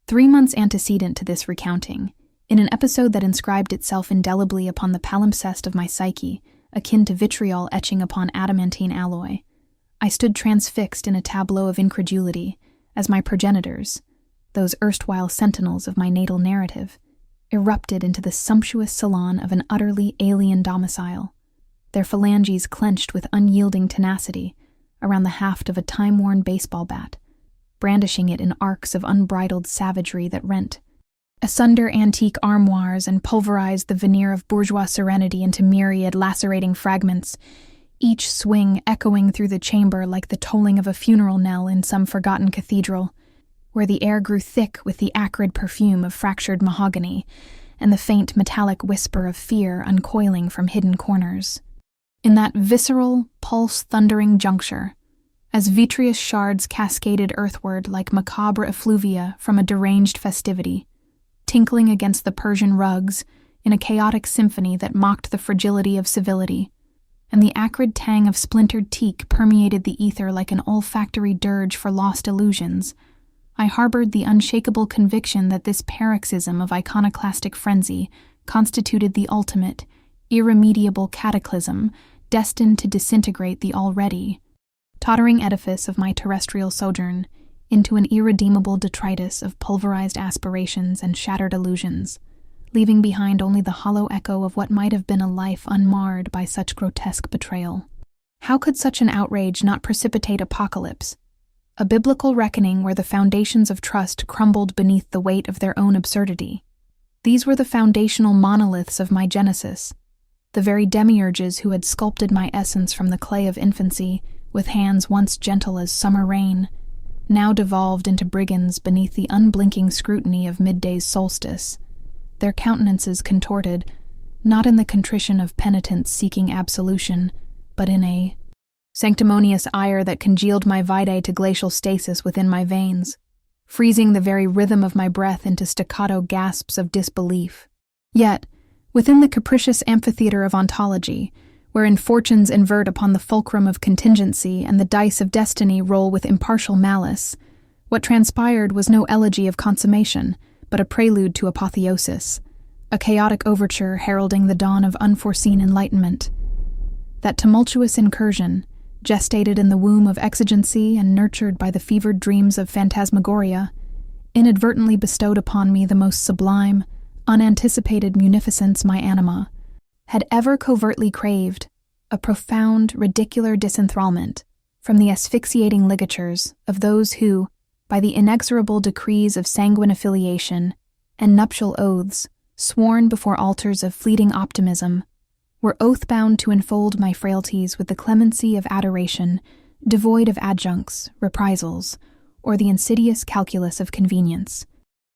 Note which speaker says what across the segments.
Speaker 1: 3 months antecedent to this recounting, in an episode that inscribed itself indelibly upon the palimpsest of my psyche, akin to vitriol etching upon adamantine alloy, I stood transfixed in a tableau of incredulity as my progenitors, those erstwhile sentinels of my natal narrative, erupted into the sumptuous salon of an utterly alien domicile, their phalanges clenched with unyielding tenacity around the haft of a time-worn baseball bat, brandishing it in arcs of unbridled savagery that rent asunder antique armoires and pulverized the veneer of bourgeois serenity into myriad lacerating fragments, each swing echoing through the chamber like the tolling of a funeral knell in some forgotten cathedral, where the air grew thick with the acrid perfume of fractured mahogany and the faint metallic whisper of fear uncoiling from hidden corners. In that visceral, pulse-thundering juncture, as vitreous shards cascaded earthward like macabre effluvia from a deranged festivity, tinkling against the Persian rugs in a chaotic symphony that mocked the fragility of civility, and the acrid tang of splintered teak permeated the ether like an olfactory dirge for lost illusions, I harbored the unshakable conviction that this paroxysm of iconoclastic frenzy constituted the ultimate, irremediable cataclysm destined to disintegrate the already tottering edifice of my terrestrial sojourn into an irredeemable detritus of pulverized aspirations and shattered illusions, leaving behind only the hollow echo of what might have been a life unmarred by such grotesque betrayal. How could such an outrage not precipitate apocalypse? A biblical reckoning where the foundations of trust crumbled beneath the weight of their own absurdity. These were the foundational monoliths of my genesis, the very demiurges who had sculpted my essence from the clay of infancy with hands once gentle as summer rain, now devolved into brigands beneath the unblinking scrutiny of midday's solstice, their countenances contorted, not in the contrition of penitents seeking absolution, but in a sanctimonious ire that congealed my vitae to glacial stasis within my veins, freezing the very rhythm of my breath into staccato gasps of disbelief. Yet, within the capricious amphitheater of ontology, wherein fortunes invert upon the fulcrum of contingency and the dice of destiny roll with impartial malice, what transpired was no elegy of consummation, but a prelude to apotheosis, a chaotic overture heralding the dawn of unforeseen enlightenment. That tumultuous incursion, gestated in the womb of exigency and nurtured by the fevered dreams of phantasmagoria, inadvertently bestowed upon me the most sublime, unanticipated munificence my anima had ever covertly craved, a profound, ridicular disenthrallment from the asphyxiating ligatures of those who, by the inexorable decrees of sanguine affiliation and nuptial oaths sworn before altars of fleeting optimism, were oath-bound to enfold my frailties with the clemency of adoration, devoid of adjuncts, reprisals, or the insidious calculus of convenience.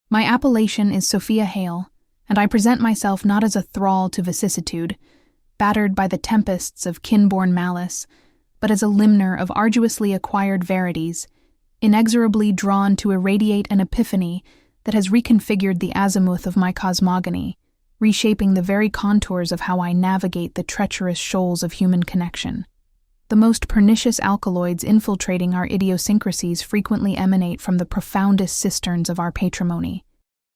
Speaker 1: My appellation is Sophia Hale, and I present myself not as a thrall to vicissitude, battered by the tempests of kin-born malice, but as a limner of arduously acquired verities, inexorably drawn to irradiate an epiphany that has reconfigured the azimuth of my cosmogony, reshaping the very contours of how I navigate the treacherous shoals of human connection. The most pernicious alkaloids infiltrating our idiosyncrasies frequently emanate from the profoundest cisterns of our patrimony.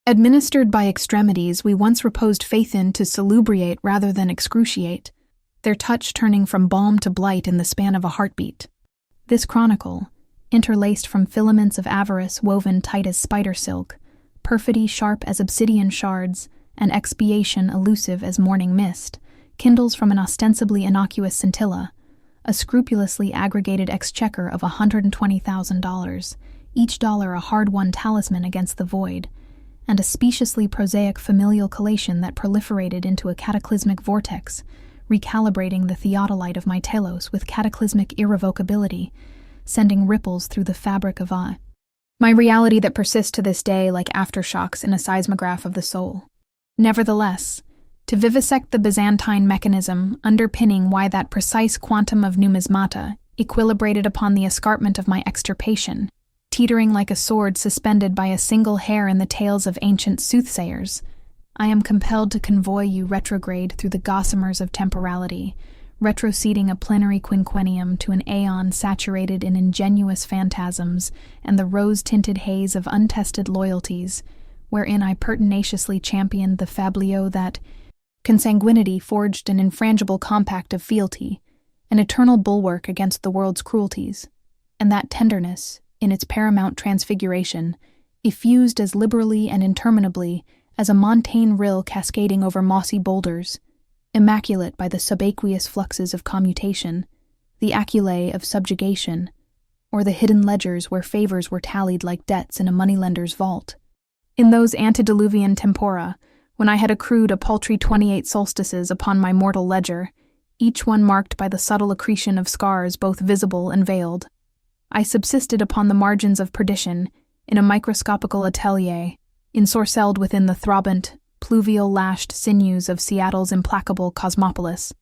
Speaker 1: Administered by extremities we once reposed faith in to salubriate rather than excruciate, their touch turning from balm to blight in the span of a heartbeat. This chronicle, interlaced from filaments of avarice woven tight as spider silk, perfidy sharp as obsidian shards, and expiation elusive as morning mist, kindles from an ostensibly innocuous scintilla, a scrupulously aggregated exchequer of $120,000, each dollar a hard-won talisman against the void, and a speciously prosaic familial collation that proliferated into a cataclysmic vortex, recalibrating the theodolite of my telos with cataclysmic irrevocability, sending ripples through the fabric of my reality that persists to this day like aftershocks in a seismograph of the soul. Nevertheless, to vivisect the Byzantine mechanism underpinning why that precise quantum of numismata equilibrated upon the escarpment of my extirpation, teetering like a sword suspended by a single hair in the tails of ancient soothsayers, I am compelled to convoy you retrograde through the gossamers of temporality, retroceding a plenary quinquennium to an aeon saturated in ingenuous phantasms and the rose-tinted haze of untested loyalties, wherein I pertinaciously championed the fabliau that consanguinity forged an infrangible compact of fealty, an eternal bulwark against the world's cruelties, and that tenderness, in its paramount transfiguration, effused as liberally and interminably as a montane rill cascading over mossy boulders, immaculate by the subaqueous fluxes of commutation, the aculae of subjugation, or the hidden ledgers where favors were tallied like debts in a moneylender's vault. In those antediluvian tempora, when I had accrued a paltry 28 solstices upon my mortal ledger, each one marked by the subtle accretion of scars both visible and veiled, I subsisted upon the margins of perdition in a microscopical atelier, ensorcelled within the throbbant, pluvial-lashed sinews of Seattle's implacable cosmopolis,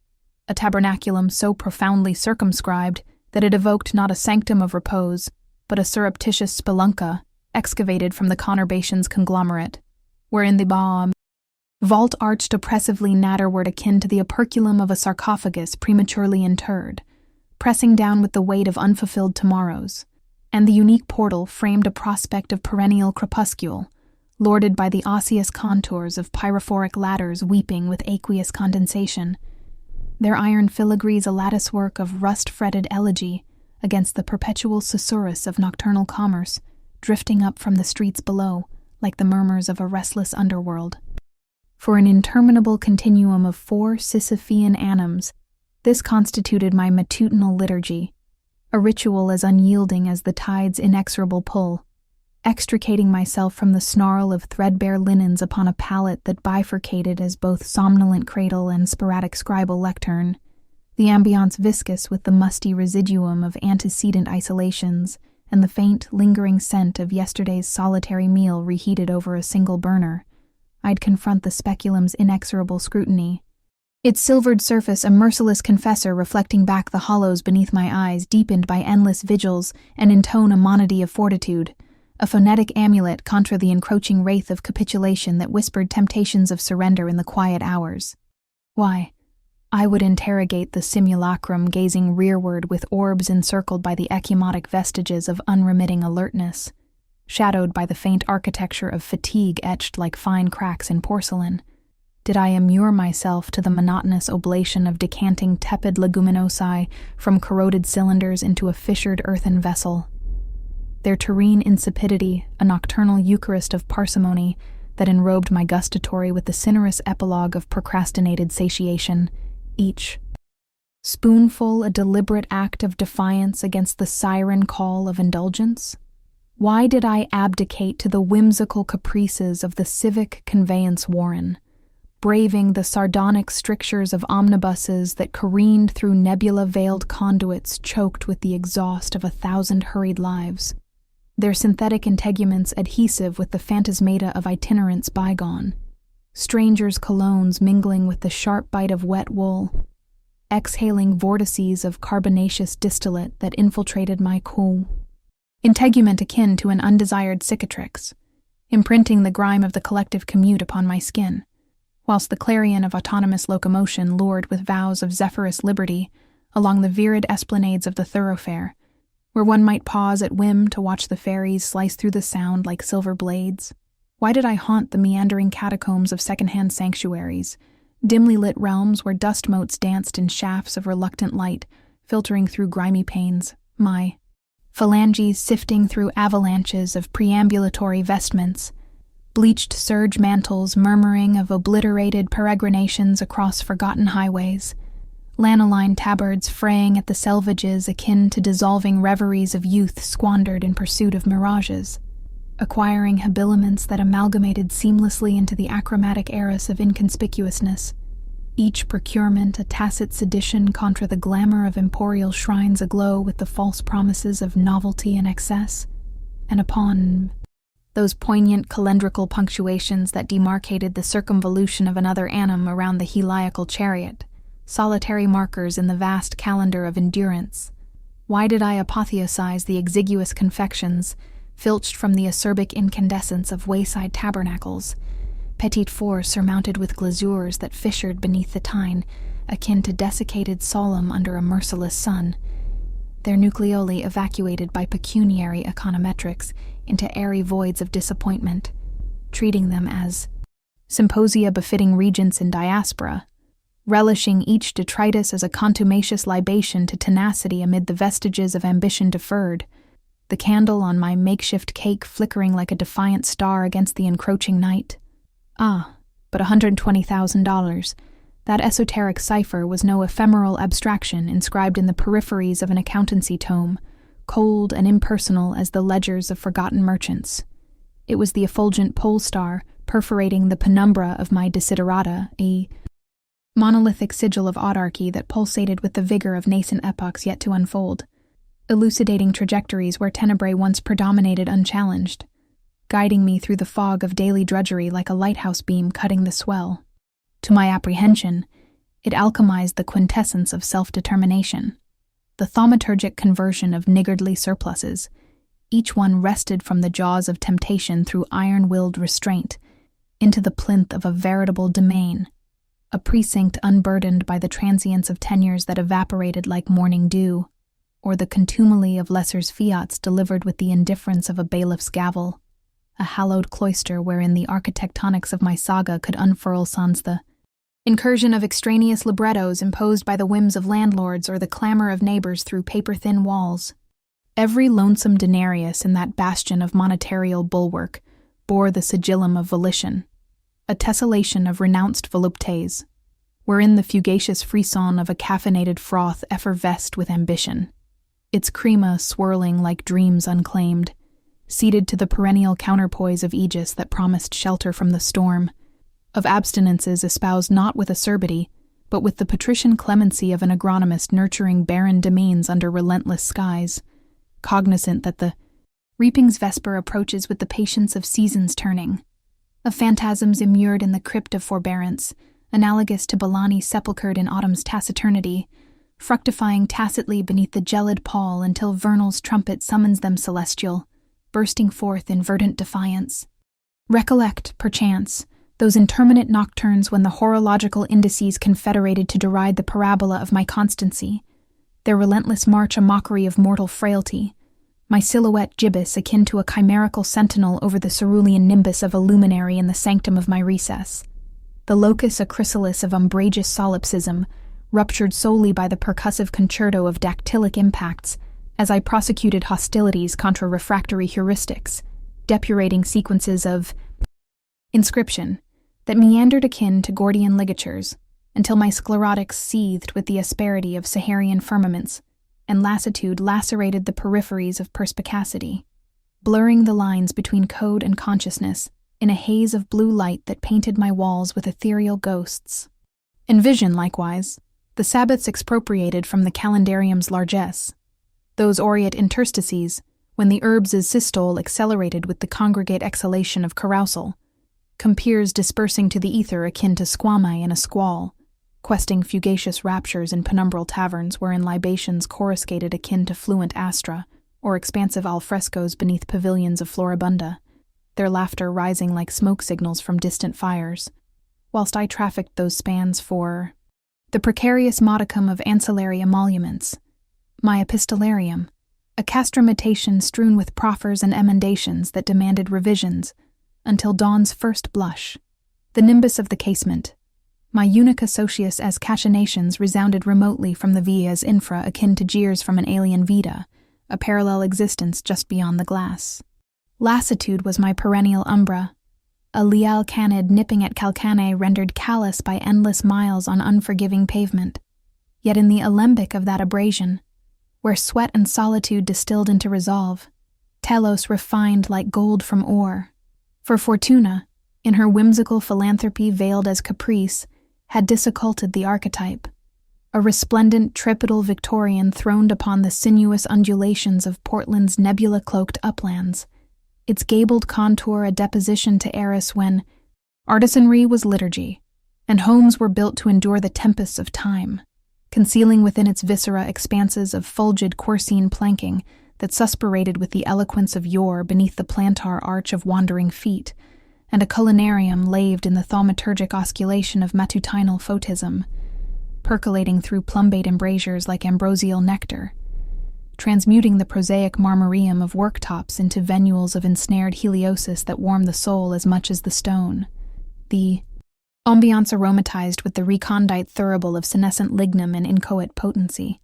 Speaker 1: a tabernaculum so profoundly circumscribed that it evoked not a sanctum of repose, but a surreptitious spelunca excavated from the conurbation's conglomerate, wherein the vault arched oppressively natterward akin to the operculum of a sarcophagus prematurely interred, pressing down with the weight of unfulfilled tomorrows, and the unique portal framed a prospect of perennial crepuscule, lorded by the osseous contours of pyrophoric ladders weeping with aqueous condensation, their iron filigrees a latticework of rust-fretted elegy against the perpetual susurrus of nocturnal commerce, drifting up from the streets below like the murmurs of a restless underworld. For an interminable continuum of 4 Sisyphean annums, this constituted my matutinal liturgy, a ritual as unyielding as the tide's inexorable pull, extricating myself from the snarl of threadbare linens upon a pallet that bifurcated as both somnolent cradle and sporadic scribal lectern, the ambiance viscous with the musty residuum of antecedent isolations and the faint, lingering scent of yesterday's solitary meal reheated over a single burner, I'd confront the speculum's inexorable scrutiny, its silvered surface a merciless confessor reflecting back the hollows beneath my eyes deepened by endless vigils and intone a monody of fortitude, a phonetic amulet contra the encroaching wraith of capitulation that whispered temptations of surrender in the quiet hours. Why, I would interrogate the simulacrum gazing rearward with orbs encircled by the ecchymotic vestiges of unremitting alertness, shadowed by the faint architecture of fatigue etched like fine cracks in porcelain. Did I immure myself to the monotonous oblation of decanting tepid leguminosae from corroded cylinders into a fissured earthen vessel? Their terrene insipidity, a nocturnal Eucharist of parsimony that enrobed my gustatory with the cinerous epilogue of procrastinated satiation, each spoonful a deliberate act of defiance against the siren call of indulgence? Why did I abdicate to the whimsical caprices of the civic conveyance warren, braving the sardonic strictures of omnibuses that careened through nebula-veiled conduits choked with the exhaust of 1,000 hurried lives, their synthetic integuments adhesive with the phantasmata of itinerants bygone, strangers' colognes mingling with the sharp bite of wet wool, exhaling vortices of carbonaceous distillate that infiltrated my cou, integument akin to an undesired cicatrix, imprinting the grime of the collective commute upon my skin, whilst the clarion of autonomous locomotion lured with vows of zephyrous liberty along the virid esplanades of the thoroughfare, where one might pause at whim to watch the ferries slice through the sound like silver blades. Why did I haunt the meandering catacombs of second-hand sanctuaries, dimly lit realms where dust motes danced in shafts of reluctant light, filtering through grimy panes, my phalanges sifting through avalanches of preambulatory vestments, bleached serge mantles murmuring of obliterated peregrinations across forgotten highways, lanoline tabards fraying at the selvages akin to dissolving reveries of youth squandered in pursuit of mirages, acquiring habiliments that amalgamated seamlessly into the achromatic arras of inconspicuousness, each procurement a tacit sedition contra the glamour of emporial shrines aglow with the false promises of novelty and excess, and upon those poignant calendrical punctuations that demarcated the circumvolution of another annum around the heliacal chariot, solitary markers in the vast calendar of endurance. Why did I apotheosize the exiguous confections, filched from the acerbic incandescence of wayside tabernacles, petit fours surmounted with glazures that fissured beneath the tine, akin to desiccated solemn under a merciless sun, their nucleoli evacuated by pecuniary econometrics into airy voids of disappointment, treating them as symposia befitting regents in diaspora, relishing each detritus as a contumacious libation to tenacity amid the vestiges of ambition deferred, the candle on my makeshift cake flickering like a defiant star against the encroaching night. Ah, but $120,000. That esoteric cipher was no ephemeral abstraction inscribed in the peripheries of an accountancy tome, cold and impersonal as the ledgers of forgotten merchants. It was the effulgent pole star perforating the penumbra of my desiderata, a monolithic sigil of autarky that pulsated with the vigor of nascent epochs yet to unfold, elucidating trajectories where tenebrae once predominated unchallenged, guiding me through the fog of daily drudgery like a lighthouse beam cutting the swell. To my apprehension, it alchemized the quintessence of self-determination, the thaumaturgic conversion of niggardly surpluses, each one wrested from the jaws of temptation through iron-willed restraint, into the plinth of a veritable domain, a precinct unburdened by the transience of tenures that evaporated like morning dew, or the contumely of lesser's fiats delivered with the indifference of a bailiff's gavel, a hallowed cloister wherein the architectonics of my saga could unfurl sans the incursion of extraneous librettos imposed by the whims of landlords or the clamor of neighbors through paper-thin walls. Every lonesome denarius in that bastion of monetarial bulwark bore the sigillum of volition, a tessellation of renounced voluptes, wherein the fugacious frisson of a caffeinated froth effervesced with ambition, its crema swirling like dreams unclaimed, ceded to the perennial counterpoise of aegis that promised shelter from the storm, of abstinences espoused not with acerbity, but with the patrician clemency of an agronomist nurturing barren domains under relentless skies, cognizant that the reaping's vesper approaches with the patience of seasons turning, of phantasms immured in the crypt of forbearance, analogous to Bellani sepulchred in autumn's taciturnity, fructifying tacitly beneath the gelid pall until vernal's trumpet summons them celestial, bursting forth in verdant defiance. Recollect, perchance, those interminate nocturnes when the horological indices confederated to deride the parabola of my constancy, their relentless march a mockery of mortal frailty, my silhouette gibbous akin to a chimerical sentinel over the cerulean nimbus of a luminary in the sanctum of my recess, the locus a chrysalis of umbrageous solipsism, ruptured solely by the percussive concerto of dactylic impacts, as I prosecuted hostilities contra refractory heuristics, depurating sequences of inscription that meandered akin to Gordian ligatures, until my sclerotics seethed with the asperity of Saharian firmaments, and lassitude lacerated the peripheries of perspicacity, blurring the lines between code and consciousness in a haze of blue light that painted my walls with ethereal ghosts. In vision, likewise, the Sabbaths expropriated from the calendarium's largesse, those aureate interstices, when the herbs' systole accelerated with the congregate exhalation of carousal, compeers dispersing to the ether akin to squamae in a squall, questing fugacious raptures in penumbral taverns wherein libations coruscated akin to fluent astra, or expansive alfrescoes beneath pavilions of floribunda, their laughter rising like smoke signals from distant fires, whilst I trafficked those spans for the precarious modicum of ancillary emoluments, my epistolarium, a castramatation strewn with proffers and emendations that demanded revisions, until dawn's first blush, the nimbus of the casement, my unica socius as cachinations resounded remotely from the via's infra akin to jeers from an alien vita, a parallel existence just beyond the glass. Lassitude was my perennial umbra, a leal canid nipping at calcanae rendered callous by endless miles on unforgiving pavement. Yet in the alembic of that abrasion, where sweat and solitude distilled into resolve, telos refined like gold from ore. For Fortuna, in her whimsical philanthropy veiled as caprice, had disocculted the archetype, a resplendent tripedal Victorian throned upon the sinuous undulations of Portland's nebula-cloaked uplands, its gabled contour a deposition to Eris when artisanry was liturgy, and homes were built to endure the tempests of time, concealing within its viscera expanses of fulgid Corsine planking that suspirated with the eloquence of yore beneath the plantar arch of wandering feet, and a culinarium laved in the thaumaturgic osculation of matutinal photism. percolating through plumbate embrasures like ambrosial nectar, transmuting the prosaic marmoreum of worktops into venules of ensnared heliosis that warm the soul as much as the stone. The ambiance aromatized with the recondite thurible of senescent lignum and inchoate potency,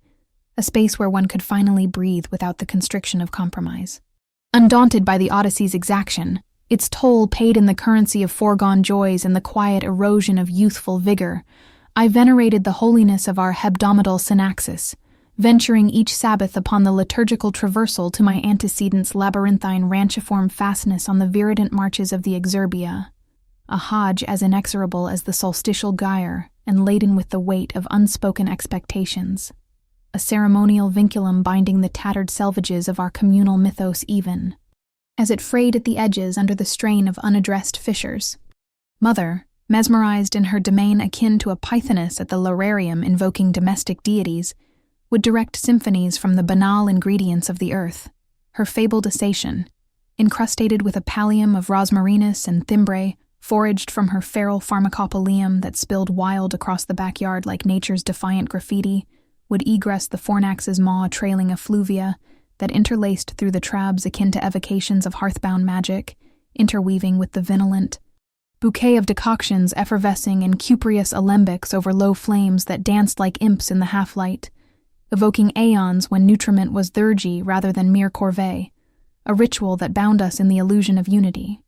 Speaker 1: a space where one could finally breathe without the constriction of compromise. Undaunted by the Odyssey's exaction, its toll paid in the currency of foregone joys and the quiet erosion of youthful vigor, I venerated the holiness of our hebdomadal synaxis, venturing each Sabbath upon the liturgical traversal to my antecedent's labyrinthine ranchiform fastness on the viridant marches of the Exerbia, a Hajj as inexorable as the solstitial gyre and laden with the weight of unspoken expectations, a ceremonial vinculum binding the tattered selvages of our communal mythos even, as it frayed at the edges under the strain of unaddressed fissures. Mother, mesmerized in her domain akin to a pythoness at the lararium invoking domestic deities, would direct symphonies from the banal ingredients of the earth, her fabled assation, incrustated with a pallium of rosmarinus and thymbrae, foraged from her feral pharmacopoeum that spilled wild across the backyard like nature's defiant graffiti, would egress the fornax's maw trailing effluvia that interlaced through the trabs akin to evocations of hearthbound magic, interweaving with the vinolent bouquet of decoctions effervescing in cupreous alembics over low flames that danced like imps in the half-light, evoking aeons when nutriment was theurgy rather than mere corvée, a ritual that bound us in the illusion of unity.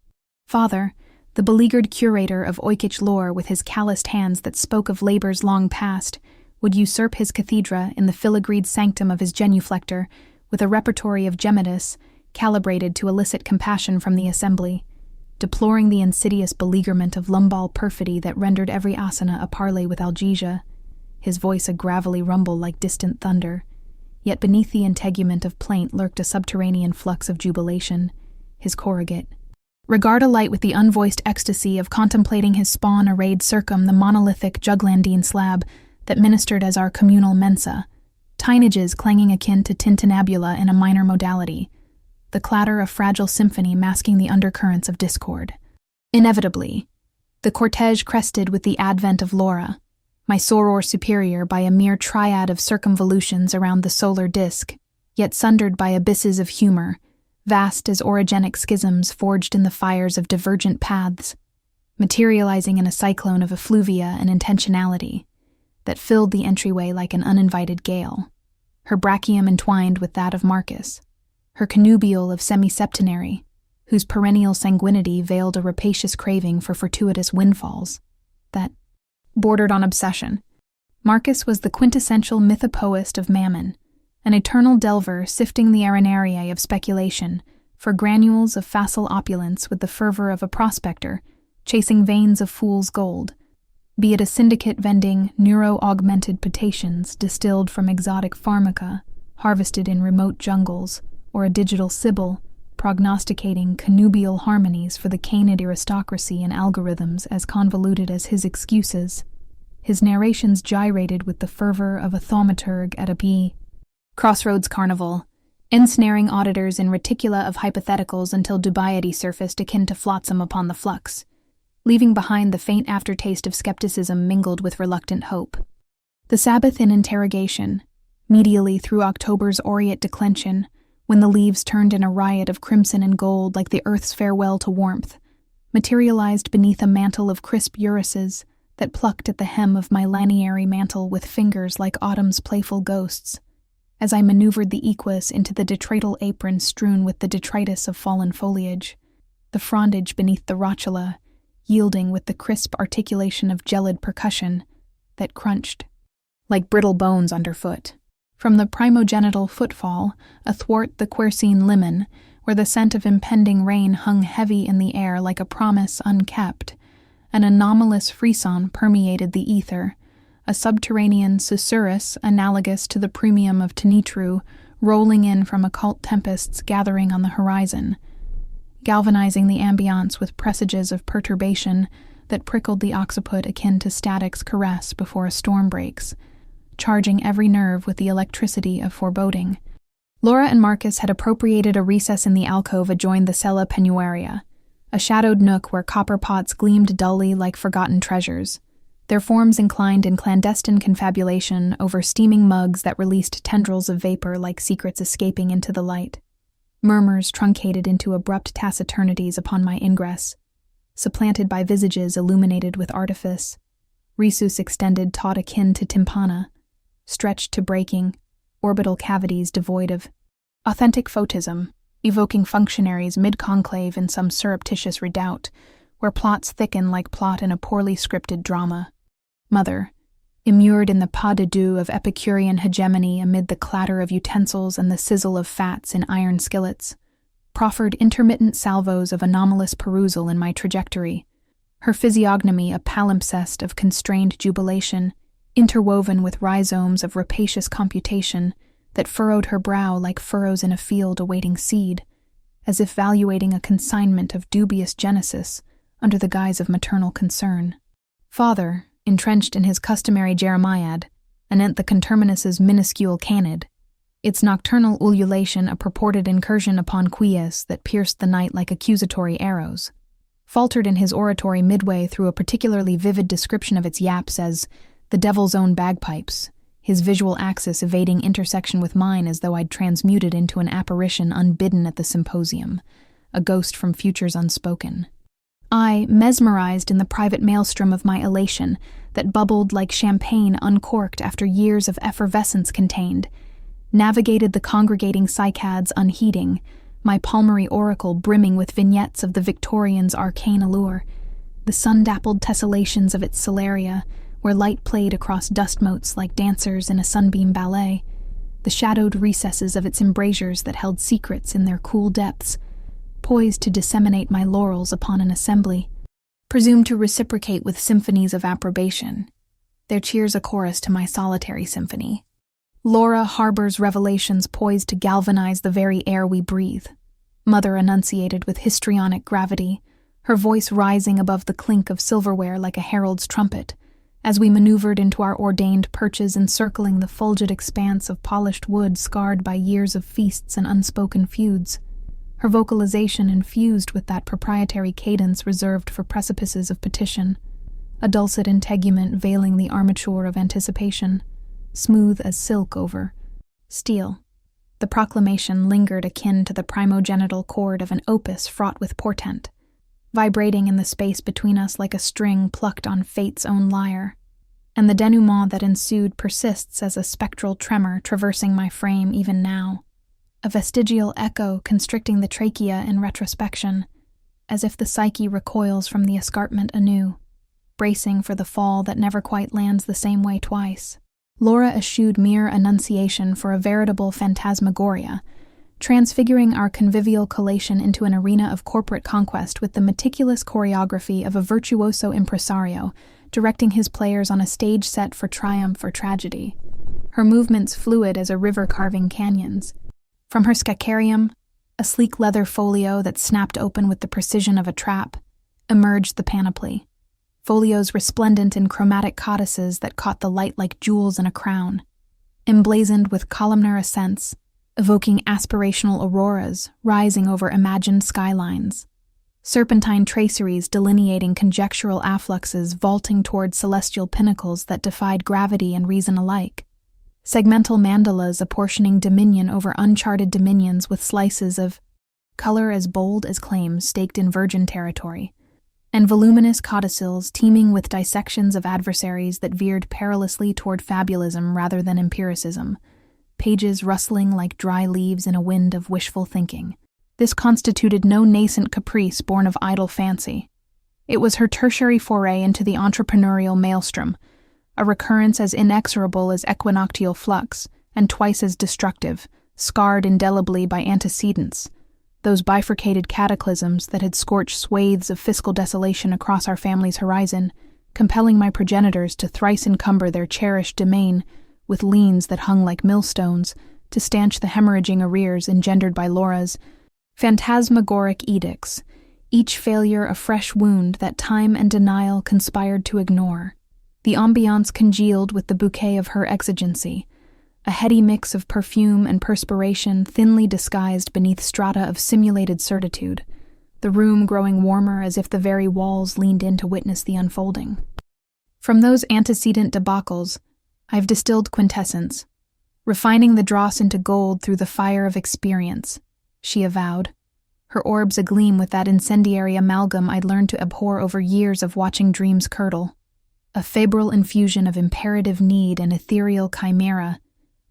Speaker 1: Father, the beleaguered curator of Oikich lore with his calloused hands that spoke of labors long past, would usurp his cathedra in the filigreed sanctum of his genuflector with a repertory of gemmetis calibrated to elicit compassion from the assembly, deploring the insidious beleaguerment of lumbal perfidy that rendered every asana a parley with Algesia, his voice a gravelly rumble like distant thunder, yet beneath the integument of plaint lurked a subterranean flux of jubilation, his corrugate. Regard alight with the unvoiced ecstasy of contemplating his spawn arrayed circum the monolithic juglandine slab that ministered as our communal mensa, tinages clanging akin to tintinnabula in a minor modality, the clatter of fragile symphony masking the undercurrents of discord. Inevitably, the cortege crested with the advent of Laura, my soror superior by a mere triad of circumvolutions around the solar disk, yet sundered by abysses of humor, vast as orogenic schisms forged in the fires of divergent paths, materializing in a cyclone of effluvia and intentionality that filled the entryway like an uninvited gale, her brachium entwined with that of Marcus, her connubial of semiseptenary, whose perennial sanguinity veiled a rapacious craving for fortuitous windfalls that bordered on obsession. Marcus was the quintessential mythopoeist of mammon, an eternal delver sifting the arenariae of speculation for granules of facile opulence with the fervor of a prospector chasing veins of fool's gold, be it a syndicate vending neuro-augmented potations distilled from exotic pharmaca harvested in remote jungles, or a digital sibyl prognosticating connubial harmonies for the canid aristocracy and algorithms as convoluted as his excuses. His narrations gyrated with the fervor of a thaumaturg at a crossroads carnival, ensnaring auditors in reticula of hypotheticals until dubiety surfaced akin to flotsam upon the flux, leaving behind the faint aftertaste of skepticism mingled with reluctant hope. The Sabbath in interrogation, medially through October's aureate declension, when the leaves turned in a riot of crimson and gold like the earth's farewell to warmth, materialized beneath a mantle of crisp urises that plucked at the hem of my laniary mantle with fingers like autumn's playful ghosts, as I maneuvered the equus into the detrital apron strewn with the detritus of fallen foliage, the frondage beneath the rotula, yielding with the crisp articulation of gelid percussion that crunched like brittle bones underfoot. From the primogenital footfall, athwart the quercene limon, where the scent of impending rain hung heavy in the air like a promise unkept, an anomalous frisson permeated the ether, a subterranean susurrus analogous to the premium of Tenitru rolling in from occult tempests gathering on the horizon, galvanizing the ambiance with presages of perturbation that prickled the occiput akin to static's caress before a storm breaks, charging every nerve with the electricity of foreboding. Laura and Marcus had appropriated a recess in the alcove adjoined the cella penuaria, a shadowed nook where copper pots gleamed dully like forgotten treasures, their forms inclined in clandestine confabulation over steaming mugs that released tendrils of vapor like secrets escaping into the light. Murmurs truncated into abrupt taciturnities upon my ingress, supplanted by visages illuminated with artifice. Rhesus extended taut akin to tympana, stretched to breaking, orbital cavities devoid of authentic photism, evoking functionaries mid-conclave in some surreptitious redoubt, where plots thicken like plot in a poorly scripted drama. Mother, immured in the pas de deux of Epicurean hegemony amid the clatter of utensils and the sizzle of fats in iron skillets, proffered intermittent salvos of anomalous perusal in my trajectory, her physiognomy a palimpsest of constrained jubilation, interwoven with rhizomes of rapacious computation that furrowed her brow like furrows in a field awaiting seed, as if valuating a consignment of dubious genesis under the guise of maternal concern. Father, entrenched in his customary Jeremiad, anent the conterminus's minuscule canid, its nocturnal ululation a purported incursion upon quies that pierced the night like accusatory arrows, faltered in his oratory midway through a particularly vivid description of its yaps as the devil's own bagpipes, his visual axis evading intersection with mine as though I'd transmuted into an apparition unbidden at the symposium, a ghost from futures unspoken. I, mesmerized in the private maelstrom of my elation that bubbled like champagne uncorked after years of effervescence contained, navigated the congregating cycads unheeding, my palmary oracle brimming with vignettes of the Victorian's arcane allure, the sun-dappled tessellations of its celaria, where light played across dust motes like dancers in a sunbeam ballet, the shadowed recesses of its embrasures that held secrets in their cool depths, poised to disseminate my laurels upon an assembly, presumed to reciprocate with symphonies of approbation, their cheers a chorus to my solitary symphony. Laura harbors revelations poised to galvanize the very air we breathe. Mother enunciated with histrionic gravity, her voice rising above the clink of silverware like a herald's trumpet, as we maneuvered into our ordained perches encircling the fulgid expanse of polished wood scarred by years of feasts and unspoken feuds. Her vocalization infused with that proprietary cadence reserved for precipices of petition, a dulcet integument veiling the armature of anticipation, smooth as silk over steel. The proclamation lingered akin to the primogenital chord of an opus fraught with portent, vibrating in the space between us like a string plucked on fate's own lyre, and the denouement that ensued persists as a spectral tremor traversing my frame even now, a vestigial echo constricting the trachea in retrospection, as if the psyche recoils from the escarpment anew, bracing for the fall that never quite lands the same way twice. Laura eschewed mere enunciation for a veritable phantasmagoria, transfiguring our convivial collation into an arena of corporate conquest with the meticulous choreography of a virtuoso impresario directing his players on a stage set for triumph or tragedy, her movements fluid as a river carving canyons. From her scacarium, a sleek leather folio that snapped open with the precision of a trap, emerged the panoply, folios resplendent in chromatic codices that caught the light like jewels in a crown, emblazoned with columnar ascents, evoking aspirational auroras rising over imagined skylines, serpentine traceries delineating conjectural affluxes vaulting toward celestial pinnacles that defied gravity and reason alike, segmental mandalas apportioning dominion over uncharted dominions with slices of color as bold as claims staked in virgin territory, and voluminous codicils teeming with dissections of adversaries that veered perilously toward fabulism rather than empiricism, pages rustling like dry leaves in a wind of wishful thinking. This constituted no nascent caprice born of idle fancy. It was her tertiary foray into the entrepreneurial maelstrom, a recurrence as inexorable as equinoctial flux, and twice as destructive, scarred indelibly by antecedents, those bifurcated cataclysms that had scorched swathes of fiscal desolation across our family's horizon, compelling my progenitors to thrice encumber their cherished domain with liens that hung like millstones to stanch the hemorrhaging arrears engendered by Laura's phantasmagoric edicts, each failure a fresh wound that time and denial conspired to ignore. The ambiance congealed with the bouquet of her exigency, a heady mix of perfume and perspiration thinly disguised beneath strata of simulated certitude, the room growing warmer as if the very walls leaned in to witness the unfolding. From those antecedent debacles, I've distilled quintessence, refining the dross into gold through the fire of experience, she avowed, her orbs agleam with that incendiary amalgam I'd learned to abhor over years of watching dreams curdle, a febrile infusion of imperative need and ethereal chimera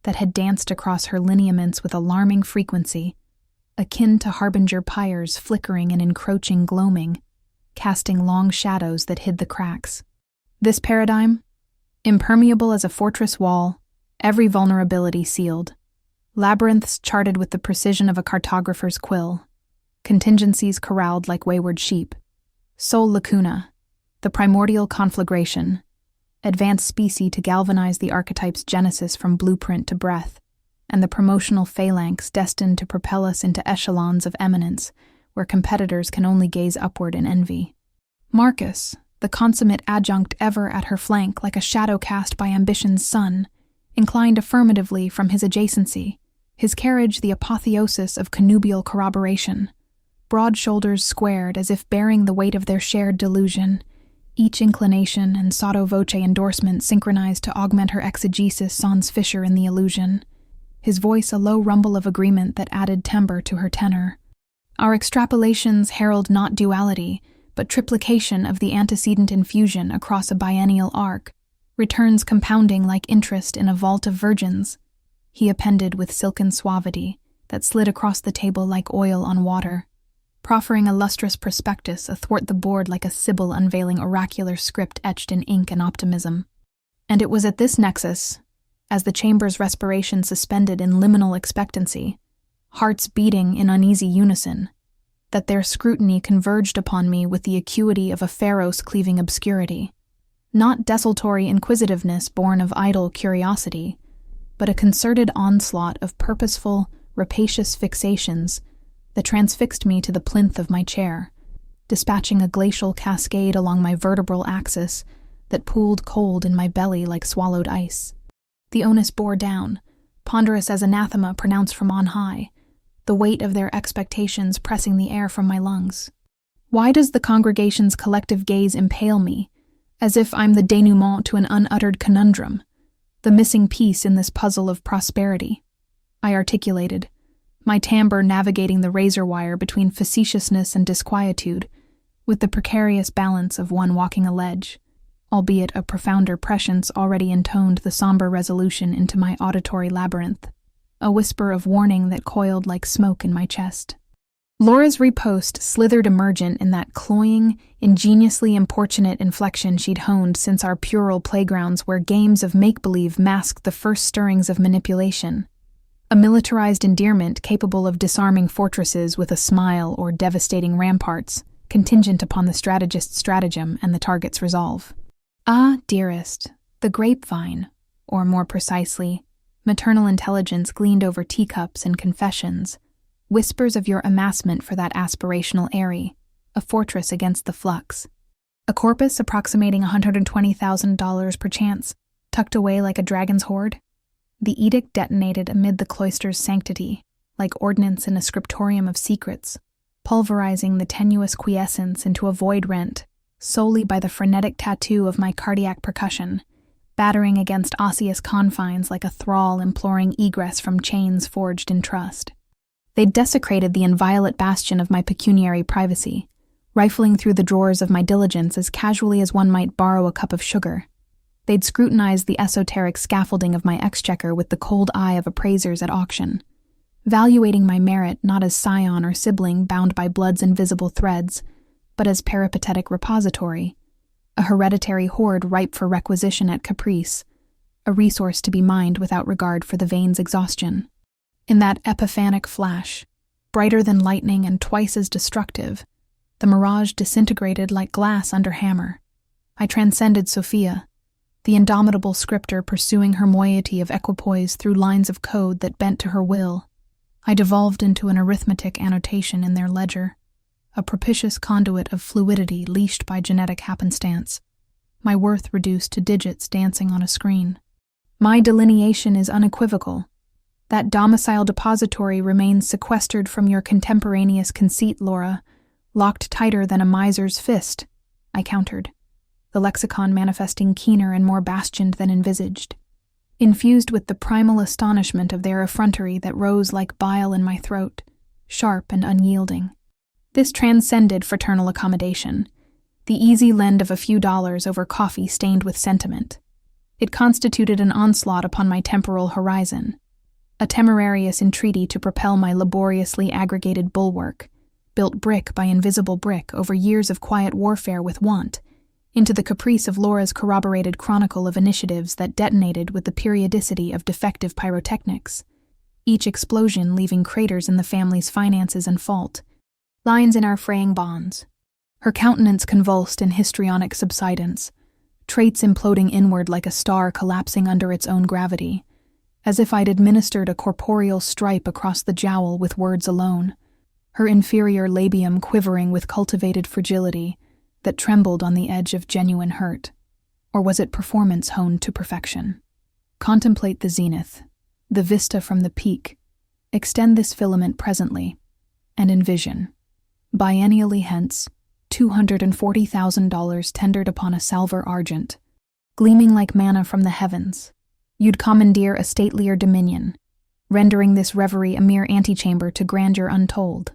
Speaker 1: that had danced across her lineaments with alarming frequency, akin to harbinger pyres flickering and encroaching gloaming, casting long shadows that hid the cracks. This paradigm, impermeable as a fortress wall, every vulnerability sealed, labyrinths charted with the precision of a cartographer's quill, contingencies corralled like wayward sheep, sol lacuna, the primordial conflagration, advanced species to galvanize the archetype's genesis from blueprint to breath, and the promotional phalanx destined to propel us into echelons of eminence where competitors can only gaze upward in envy. Marcus, the consummate adjunct ever at her flank like a shadow cast by ambition's sun, inclined affirmatively from his adjacency, his carriage the apotheosis of connubial corroboration, broad shoulders squared as if bearing the weight of their shared delusion, each inclination and sotto voce endorsement synchronized to augment her exegesis sans fissure in the illusion, his voice a low rumble of agreement that added timbre to her tenor. Our extrapolations herald not duality, but triplication of the antecedent infusion across a biennial arc, returns compounding like interest in a vault of virgins, he appended with silken suavity that slid across the table like oil on water, proffering a lustrous prospectus athwart the board like a sibyl unveiling oracular script etched in ink and optimism. And it was at this nexus, as the chamber's respiration suspended in liminal expectancy, hearts beating in uneasy unison, that their scrutiny converged upon me with the acuity of a pharos cleaving obscurity, not desultory inquisitiveness born of idle curiosity, but a concerted onslaught of purposeful, rapacious fixations that transfixed me to the plinth of my chair, dispatching a glacial cascade along my vertebral axis that pooled cold in my belly like swallowed ice. The onus bore down, ponderous as anathema pronounced from on high, the weight of their expectations pressing the air from my lungs. Why does the congregation's collective gaze impale me, as if I'm the denouement to an unuttered conundrum, the missing piece in this puzzle of prosperity? I articulated, my timbre navigating the razor wire between facetiousness and disquietude, with the precarious balance of one walking a ledge, albeit a profounder prescience already intoned the somber resolution into my auditory labyrinth, a whisper of warning that coiled like smoke in my chest. Laura's riposte slithered emergent in that cloying, ingeniously importunate inflection she'd honed since our puerile playgrounds where games of make-believe masked the first stirrings of manipulation, a militarized endearment capable of disarming fortresses with a smile or devastating ramparts, contingent upon the strategist's stratagem and the target's resolve. Ah, dearest, the grapevine, or more precisely, maternal intelligence gleaned over teacups and confessions, whispers of your amassment for that aspirational eyrie, a fortress against the flux. A corpus approximating $120,000 perchance, tucked away like a dragon's hoard? The edict detonated amid the cloister's sanctity, like ordnance in a scriptorium of secrets, pulverizing the tenuous quiescence into a void rent, solely by the frenetic tattoo of my cardiac percussion, battering against osseous confines like a thrall imploring egress from chains forged in trust. They'd desecrated the inviolate bastion of my pecuniary privacy, rifling through the drawers of my diligence as casually as one might borrow a cup of sugar. They'd scrutinized the esoteric scaffolding of my exchequer with the cold eye of appraisers at auction, valuating my merit not as scion or sibling bound by blood's invisible threads, but as peripatetic repository, a hereditary hoard ripe for requisition at caprice, a resource to be mined without regard for the vein's exhaustion. In that epiphanic flash, brighter than lightning and twice as destructive, the mirage disintegrated like glass under hammer. I transcended Sophia, the indomitable scripter pursuing her moiety of equipoise through lines of code that bent to her will. I devolved into an arithmetic annotation in their ledger, a propitious conduit of fluidity leashed by genetic happenstance, my worth reduced to digits dancing on a screen. My delineation is unequivocal. That domicile depository remains sequestered from your contemporaneous conceit, Laura, locked tighter than a miser's fist, I countered, the lexicon manifesting keener and more bastioned than envisaged, infused with the primal astonishment of their effrontery that rose like bile in my throat, sharp and unyielding. This transcended fraternal accommodation, the easy lend of a few dollars over coffee stained with sentiment. It constituted an onslaught upon my temporal horizon, a temerarious entreaty to propel my laboriously aggregated bulwark, built brick by invisible brick over years of quiet warfare with want, into the caprice of Laura's corroborated chronicle of initiatives that detonated with the periodicity of defective pyrotechnics, each explosion leaving craters in the family's finances and fault, lines in our fraying bonds. Her countenance convulsed in histrionic subsidence, traits imploding inward like a star collapsing under its own gravity, as if I'd administered a corporeal stripe across the jowl with words alone, her inferior labium quivering with cultivated fragility that trembled on the edge of genuine hurt. Or was it performance honed to perfection? Contemplate the zenith, the vista from the peak. Extend this filament presently, and envision, biennially hence, $240,000 tendered upon a salver argent, gleaming like manna from the heavens. You'd commandeer a statelier dominion, rendering this reverie a mere antechamber to grandeur untold.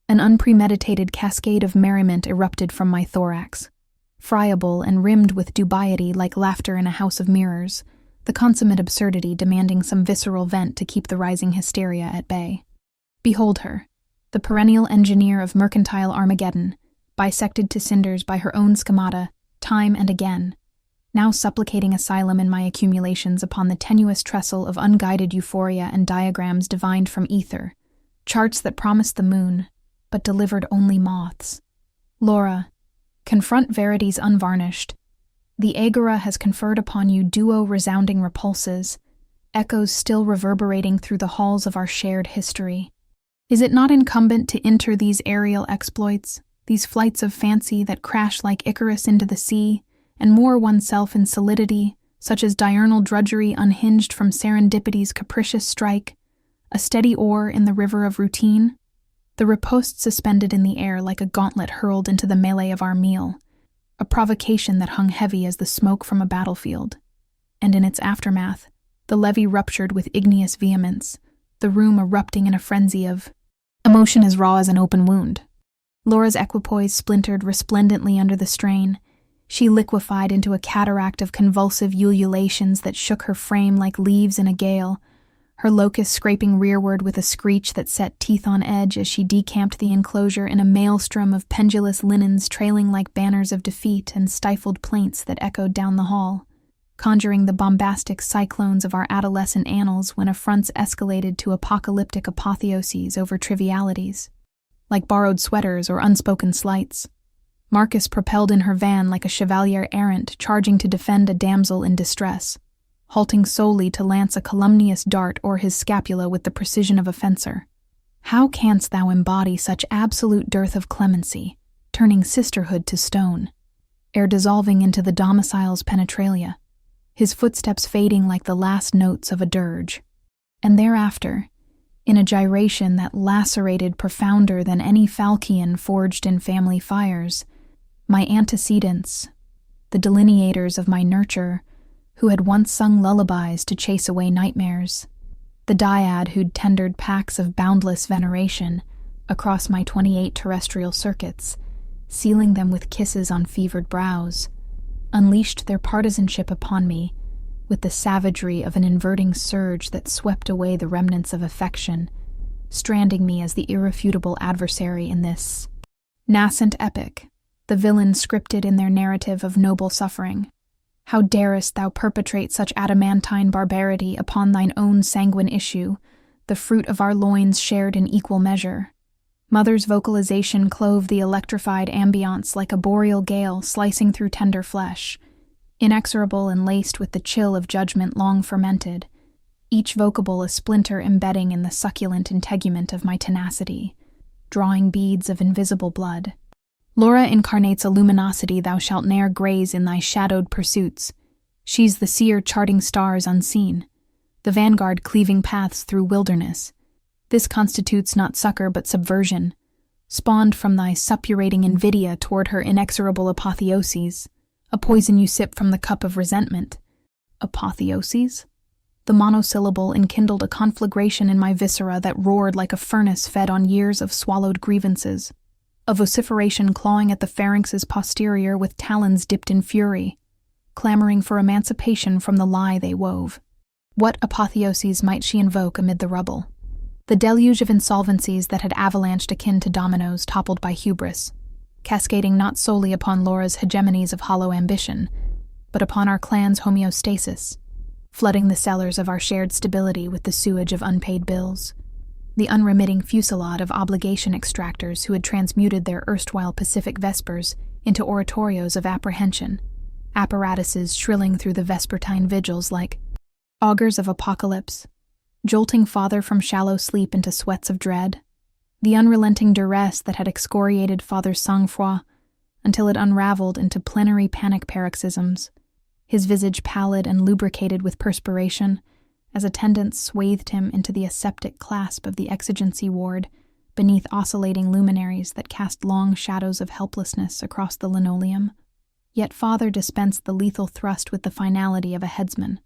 Speaker 1: An unpremeditated cascade of merriment erupted from my thorax, friable and rimmed with dubiety like laughter in a house of mirrors, the consummate absurdity demanding some visceral vent to keep the rising hysteria at bay. Behold her, the perennial engineer of mercantile Armageddon, bisected to cinders by her own schemata, time and again, now supplicating asylum in my accumulations upon the tenuous trestle of unguided euphoria and diagrams divined from ether, charts that promised the moon, but delivered only moths. Laura, confront verities unvarnished. The agora has conferred upon you duo resounding repulses, echoes still reverberating through the halls of our shared history. Is it not incumbent to enter these aerial exploits, these flights of fancy that crash like Icarus into the sea, and moor oneself in solidity, such as diurnal drudgery unhinged from serendipity's capricious strike, a steady oar in the river of routine? The riposte suspended in the air like a gauntlet hurled into the melee of our meal, a provocation that hung heavy as the smoke from a battlefield. And in its aftermath, the levee ruptured with igneous vehemence, the room erupting in a frenzy of emotion as raw as an open wound. Laura's equipoise splintered resplendently under the strain. She liquefied into a cataract of convulsive ululations that shook her frame like leaves in a gale, her locust scraping rearward with a screech that set teeth on edge as she decamped the enclosure in a maelstrom of pendulous linens trailing like banners of defeat and stifled plaints that echoed down the hall, conjuring the bombastic cyclones of our adolescent annals when affronts escalated to apocalyptic apotheoses over trivialities, like borrowed sweaters or unspoken slights. Marcus propelled in her van like a chevalier errant charging to defend a damsel in distress, halting solely to lance a calumnious dart or his scapula with the precision of a fencer. How canst thou embody such absolute dearth of clemency, turning sisterhood to stone, ere dissolving into the domicile's penetralia, his footsteps fading like the last notes of a dirge, and thereafter, in a gyration that lacerated profounder than any falchion forged in family fires, my antecedents, the delineators of my nurture, who had once sung lullabies to chase away nightmares, the dyad who'd tendered packs of boundless veneration across my 28 terrestrial circuits, sealing them with kisses on fevered brows, unleashed their partisanship upon me with the savagery of an inverting surge that swept away the remnants of affection, stranding me as the irrefutable adversary in this nascent epic, the villains scripted in their narrative of noble suffering. How darest thou perpetrate such adamantine barbarity upon thine own sanguine issue, the fruit of our loins shared in equal measure? Mother's vocalization clove the electrified ambience like a boreal gale slicing through tender flesh, inexorable and laced with the chill of judgment long fermented, each vocable a splinter embedding in the succulent integument of my tenacity, drawing beads of invisible blood. Laura incarnates a luminosity thou shalt ne'er graze in thy shadowed pursuits. She's the seer charting stars unseen, the vanguard cleaving paths through wilderness. This constitutes not succor but subversion, spawned from thy suppurating invidia toward her inexorable apotheoses, a poison you sip from the cup of resentment. Apotheoses? The monosyllable enkindled a conflagration in my viscera that roared like a furnace fed on years of swallowed grievances, a vociferation clawing at the pharynx's posterior with talons dipped in fury, clamoring for emancipation from the lie they wove. What apotheoses might she invoke amid the rubble? The deluge of insolvencies that had avalanched akin to dominoes toppled by hubris, cascading not solely upon Laura's hegemonies of hollow ambition, but upon our clan's homeostasis, flooding the cellars of our shared stability with the sewage of unpaid bills. The unremitting fusillade of obligation extractors who had transmuted their erstwhile Pacific vespers into oratorios of apprehension, apparatuses shrilling through the vespertine vigils like augurs of apocalypse, jolting father from shallow sleep into sweats of dread, the unrelenting duress that had excoriated father's sang-froid until it unraveled into plenary panic paroxysms, his visage pallid and lubricated with perspiration, as attendants swathed him into the aseptic clasp of the exigency ward beneath oscillating luminaries that cast long shadows of helplessness across the linoleum. Yet father dispensed the lethal thrust with the finality of a headsman,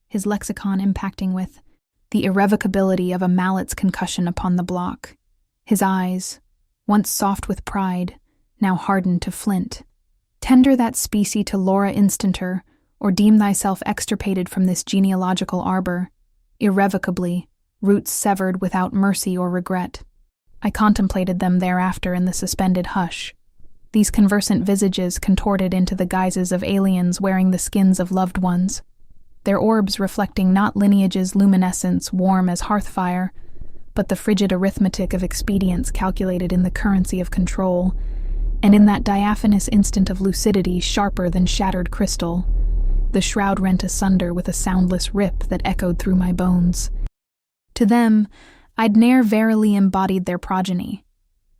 Speaker 1: his lexicon impacting with the irrevocability of a mallet's concussion upon the block. His eyes, once soft with pride, now hardened to flint. Tender that specie to Laura instanter, or deem thyself extirpated from this genealogical arbor, irrevocably, roots severed without mercy or regret. I contemplated them thereafter in the suspended hush, these conversant visages contorted into the guises of aliens wearing the skins of loved ones, their orbs reflecting not lineage's luminescence warm as hearth fire, but the frigid arithmetic of expedients calculated in the currency of control, and in that diaphanous instant of lucidity sharper than shattered crystal, the shroud rent asunder with a soundless rip that echoed through my bones. To them, I'd ne'er verily embodied their progeny,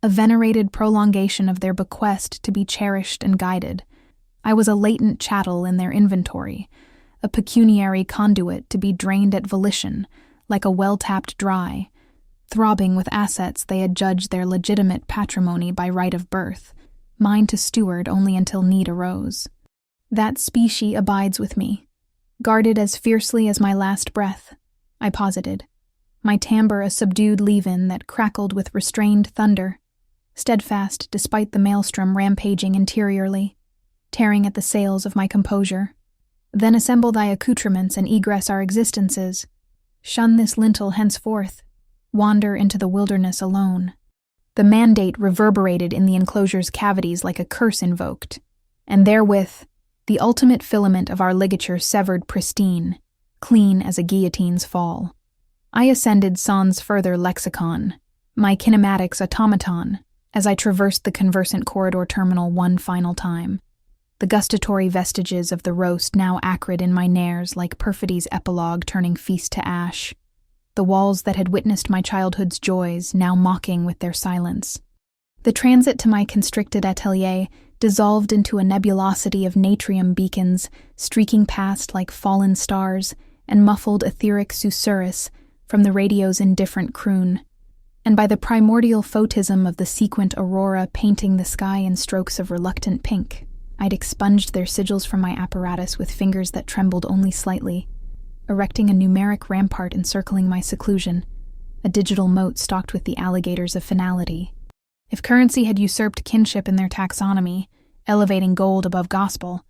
Speaker 1: a venerated prolongation of their bequest to be cherished and guided. I was a latent chattel in their inventory, a pecuniary conduit to be drained at volition, like a well-tapped dry, throbbing with assets they had judged their legitimate patrimony by right of birth, mine to steward only until need arose. That specie abides with me, guarded as fiercely as my last breath, I posited, my timbre a subdued leaven that crackled with restrained thunder, steadfast despite the maelstrom rampaging interiorly, tearing at the sails of my composure. Then assemble thy accoutrements and egress our existences. Shun this lintel henceforth. Wander into the wilderness alone. The mandate reverberated in the enclosure's cavities like a curse invoked, and therewith the ultimate filament of our ligature severed pristine, clean as a guillotine's fall. I ascended sans further lexicon, my kinematics automaton, as I traversed the conversant corridor terminal one final time, the gustatory vestiges of the roast now acrid in my nares like perfidy's epilogue turning feast to ash, the walls that had witnessed my childhood's joys now mocking with their silence. The transit to my constricted atelier dissolved into a nebulosity of natrium beacons, streaking past like fallen stars and muffled etheric susurrus from the radio's indifferent croon, and by the primordial photism of the sequent aurora painting the sky in strokes of reluctant pink, I'd expunged their sigils from my apparatus with fingers that trembled only slightly, erecting a numeric rampart encircling my seclusion, a digital moat stocked with the alligators of finality. If currency had usurped kinship in their taxonomy, elevating gold above gospel,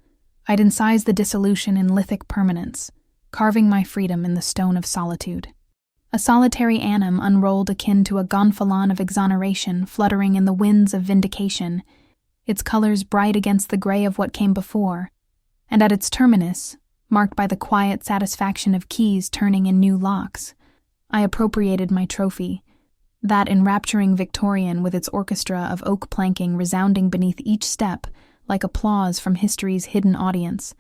Speaker 1: I'd incise the dissolution in lithic permanence, carving my freedom in the stone of solitude. A solitary annum unrolled akin to a gonfalon of exoneration fluttering in the winds of vindication, its colors bright against the gray of what came before, and at its terminus, marked by the quiet satisfaction of keys turning in new locks, I appropriated my trophy, that enrapturing Victorian with its orchestra of oak planking resounding beneath each step like applause from history's hidden audience,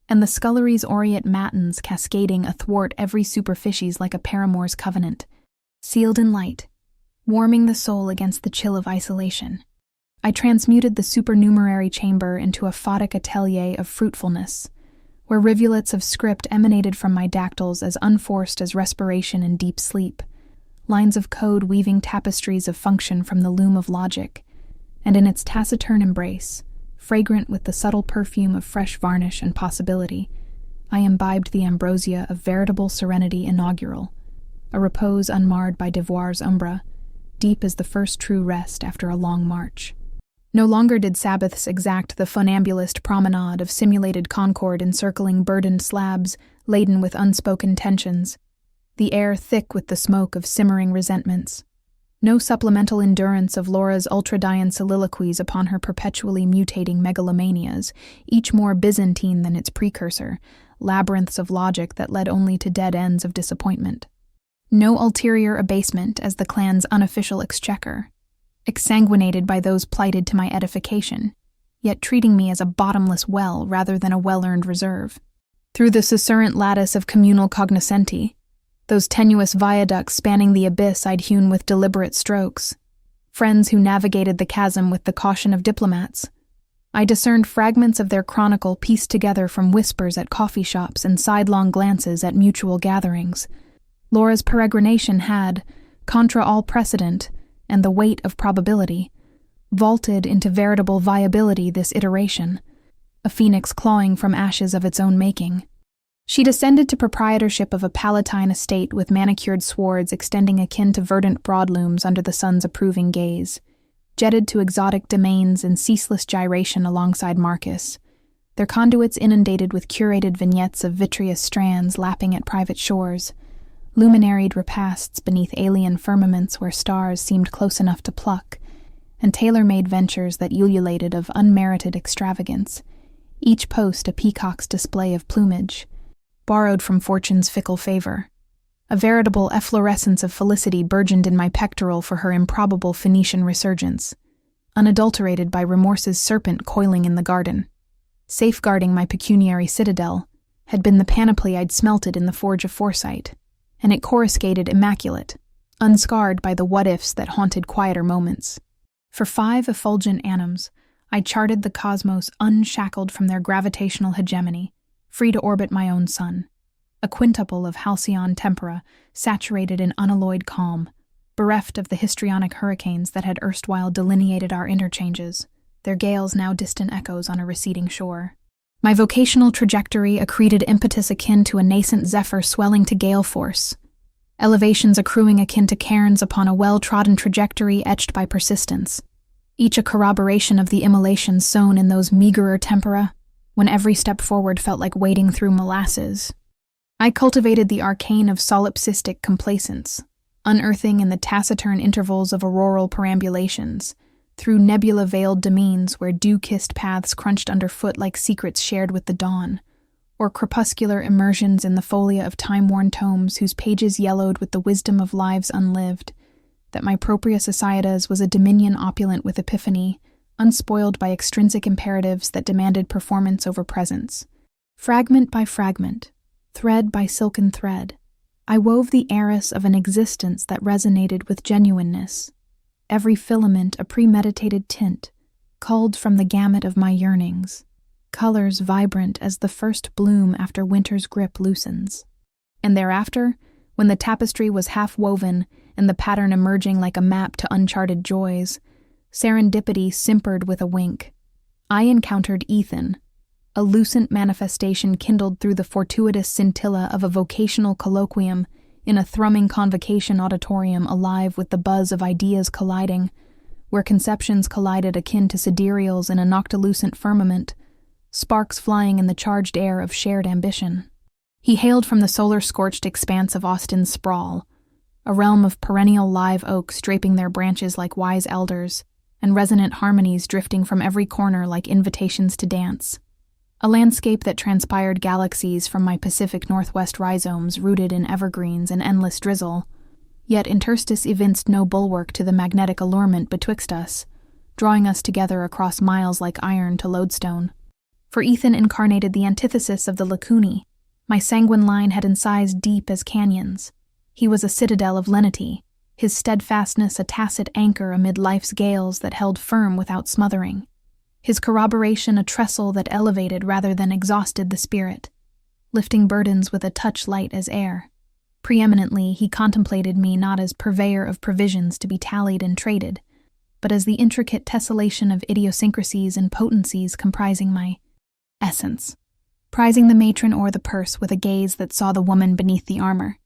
Speaker 1: and the scullery's aureate matins cascading athwart every superficies like a paramour's covenant, sealed in light, warming the soul against the chill of isolation. I transmuted the supernumerary chamber into a photic atelier of fruitfulness, where rivulets of script emanated from my dactyls as unforced as respiration and deep sleep, lines of code weaving tapestries of function from the loom of logic, and in its taciturn embrace, fragrant with the subtle perfume of fresh varnish and possibility. I imbibed the ambrosia of veritable serenity inaugural, a repose unmarred by devoir's umbra, deep as the first true rest after a long march. No longer did Sabbaths exact the funambulist promenade of simulated concord encircling burdened slabs laden with unspoken tensions, the air thick with the smoke of simmering resentments. No supplemental endurance of Laura's ultradian soliloquies upon her perpetually mutating megalomanias, each more Byzantine than its precursor, labyrinths of logic that led only to dead ends of disappointment. No ulterior abasement as the clan's unofficial exchequer, exsanguinated by those plighted to my edification, yet treating me as a bottomless well rather than a well-earned reserve. Through the susurrant lattice of communal cognoscenti, those tenuous viaducts spanning the abyss I'd hewn with deliberate strokes, friends who navigated the chasm with the caution of diplomats, I discerned fragments of their chronicle pieced together from whispers at coffee shops and sidelong glances at mutual gatherings. Laura's peregrination had, contra all precedent and the weight of probability, vaulted into veritable viability this iteration, a phoenix clawing from ashes of its own making. She descended to proprietorship of a palatine estate with manicured swards extending akin to verdant broadlooms under the sun's approving gaze, jetted to exotic domains in ceaseless gyration alongside Marcus, their conduits inundated with curated vignettes of vitreous strands lapping at private shores, luminaried repasts beneath alien firmaments where stars seemed close enough to pluck, and tailor-made ventures that ululated of unmerited extravagance, each post a peacock's display of plumage, borrowed from fortune's fickle favor. A veritable efflorescence of felicity burgeoned in my pectoral for her improbable Phoenician resurgence, unadulterated by remorse's serpent coiling in the garden. Safeguarding my pecuniary citadel had been the panoply I'd smelted in the forge of foresight, and it coruscated immaculate, unscarred by the what-ifs that haunted quieter moments. For 5 effulgent annums, I charted the cosmos unshackled from their gravitational hegemony, free to orbit my own sun, a quintuple of halcyon tempera saturated in unalloyed calm, bereft of the histrionic hurricanes that had erstwhile delineated our interchanges, their gales now distant echoes on a receding shore. My vocational trajectory accreted impetus akin to a nascent zephyr swelling to gale force, elevations accruing akin to cairns upon a well-trodden trajectory etched by persistence, each a corroboration of the immolations sown in those meagerer tempera, when every step forward felt like wading through molasses. I cultivated the arcane of solipsistic complacence, unearthing in the taciturn intervals of auroral perambulations, through nebula-veiled domains where dew-kissed paths crunched underfoot like secrets shared with the dawn, or crepuscular immersions in the folia of time-worn tomes whose pages yellowed with the wisdom of lives unlived, that my propria societas was a dominion opulent with epiphany, unspoiled by extrinsic imperatives that demanded performance over presence. Fragment by fragment, thread by silken thread, I wove the arras of an existence that resonated with genuineness, every filament a premeditated tint, culled from the gamut of my yearnings, colors vibrant as the first bloom after winter's grip loosens. And thereafter, when the tapestry was half-woven and the pattern emerging like a map to uncharted joys, serendipity simpered with a wink. I encountered Ethan, a lucent manifestation kindled through the fortuitous scintilla of a vocational colloquium in a thrumming convocation auditorium alive with the buzz of ideas colliding, where conceptions collided akin to sidereals in a noctilucent firmament, sparks flying in the charged air of shared ambition. He hailed from the solar-scorched expanse of Austin's sprawl, a realm of perennial live oaks draping their branches like wise elders, and resonant harmonies drifting from every corner like invitations to dance. A landscape that transpired galaxies from my Pacific Northwest rhizomes rooted in evergreens and endless drizzle, yet interstice evinced no bulwark to the magnetic allurement betwixt us, drawing us together across miles like iron to lodestone. For Ethan incarnated the antithesis of the lacunae. My sanguine line had incised deep as canyons. He was a citadel of lenity, his steadfastness a tacit anchor amid life's gales that held firm without smothering, his corroboration a trestle that elevated rather than exhausted the spirit, lifting burdens with a touch light as air. Preeminently, he contemplated me not as purveyor of provisions to be tallied and traded, but as the intricate tessellation of idiosyncrasies and potencies comprising my essence, prizing the matron o'er the purse with a gaze that saw the woman beneath the armor.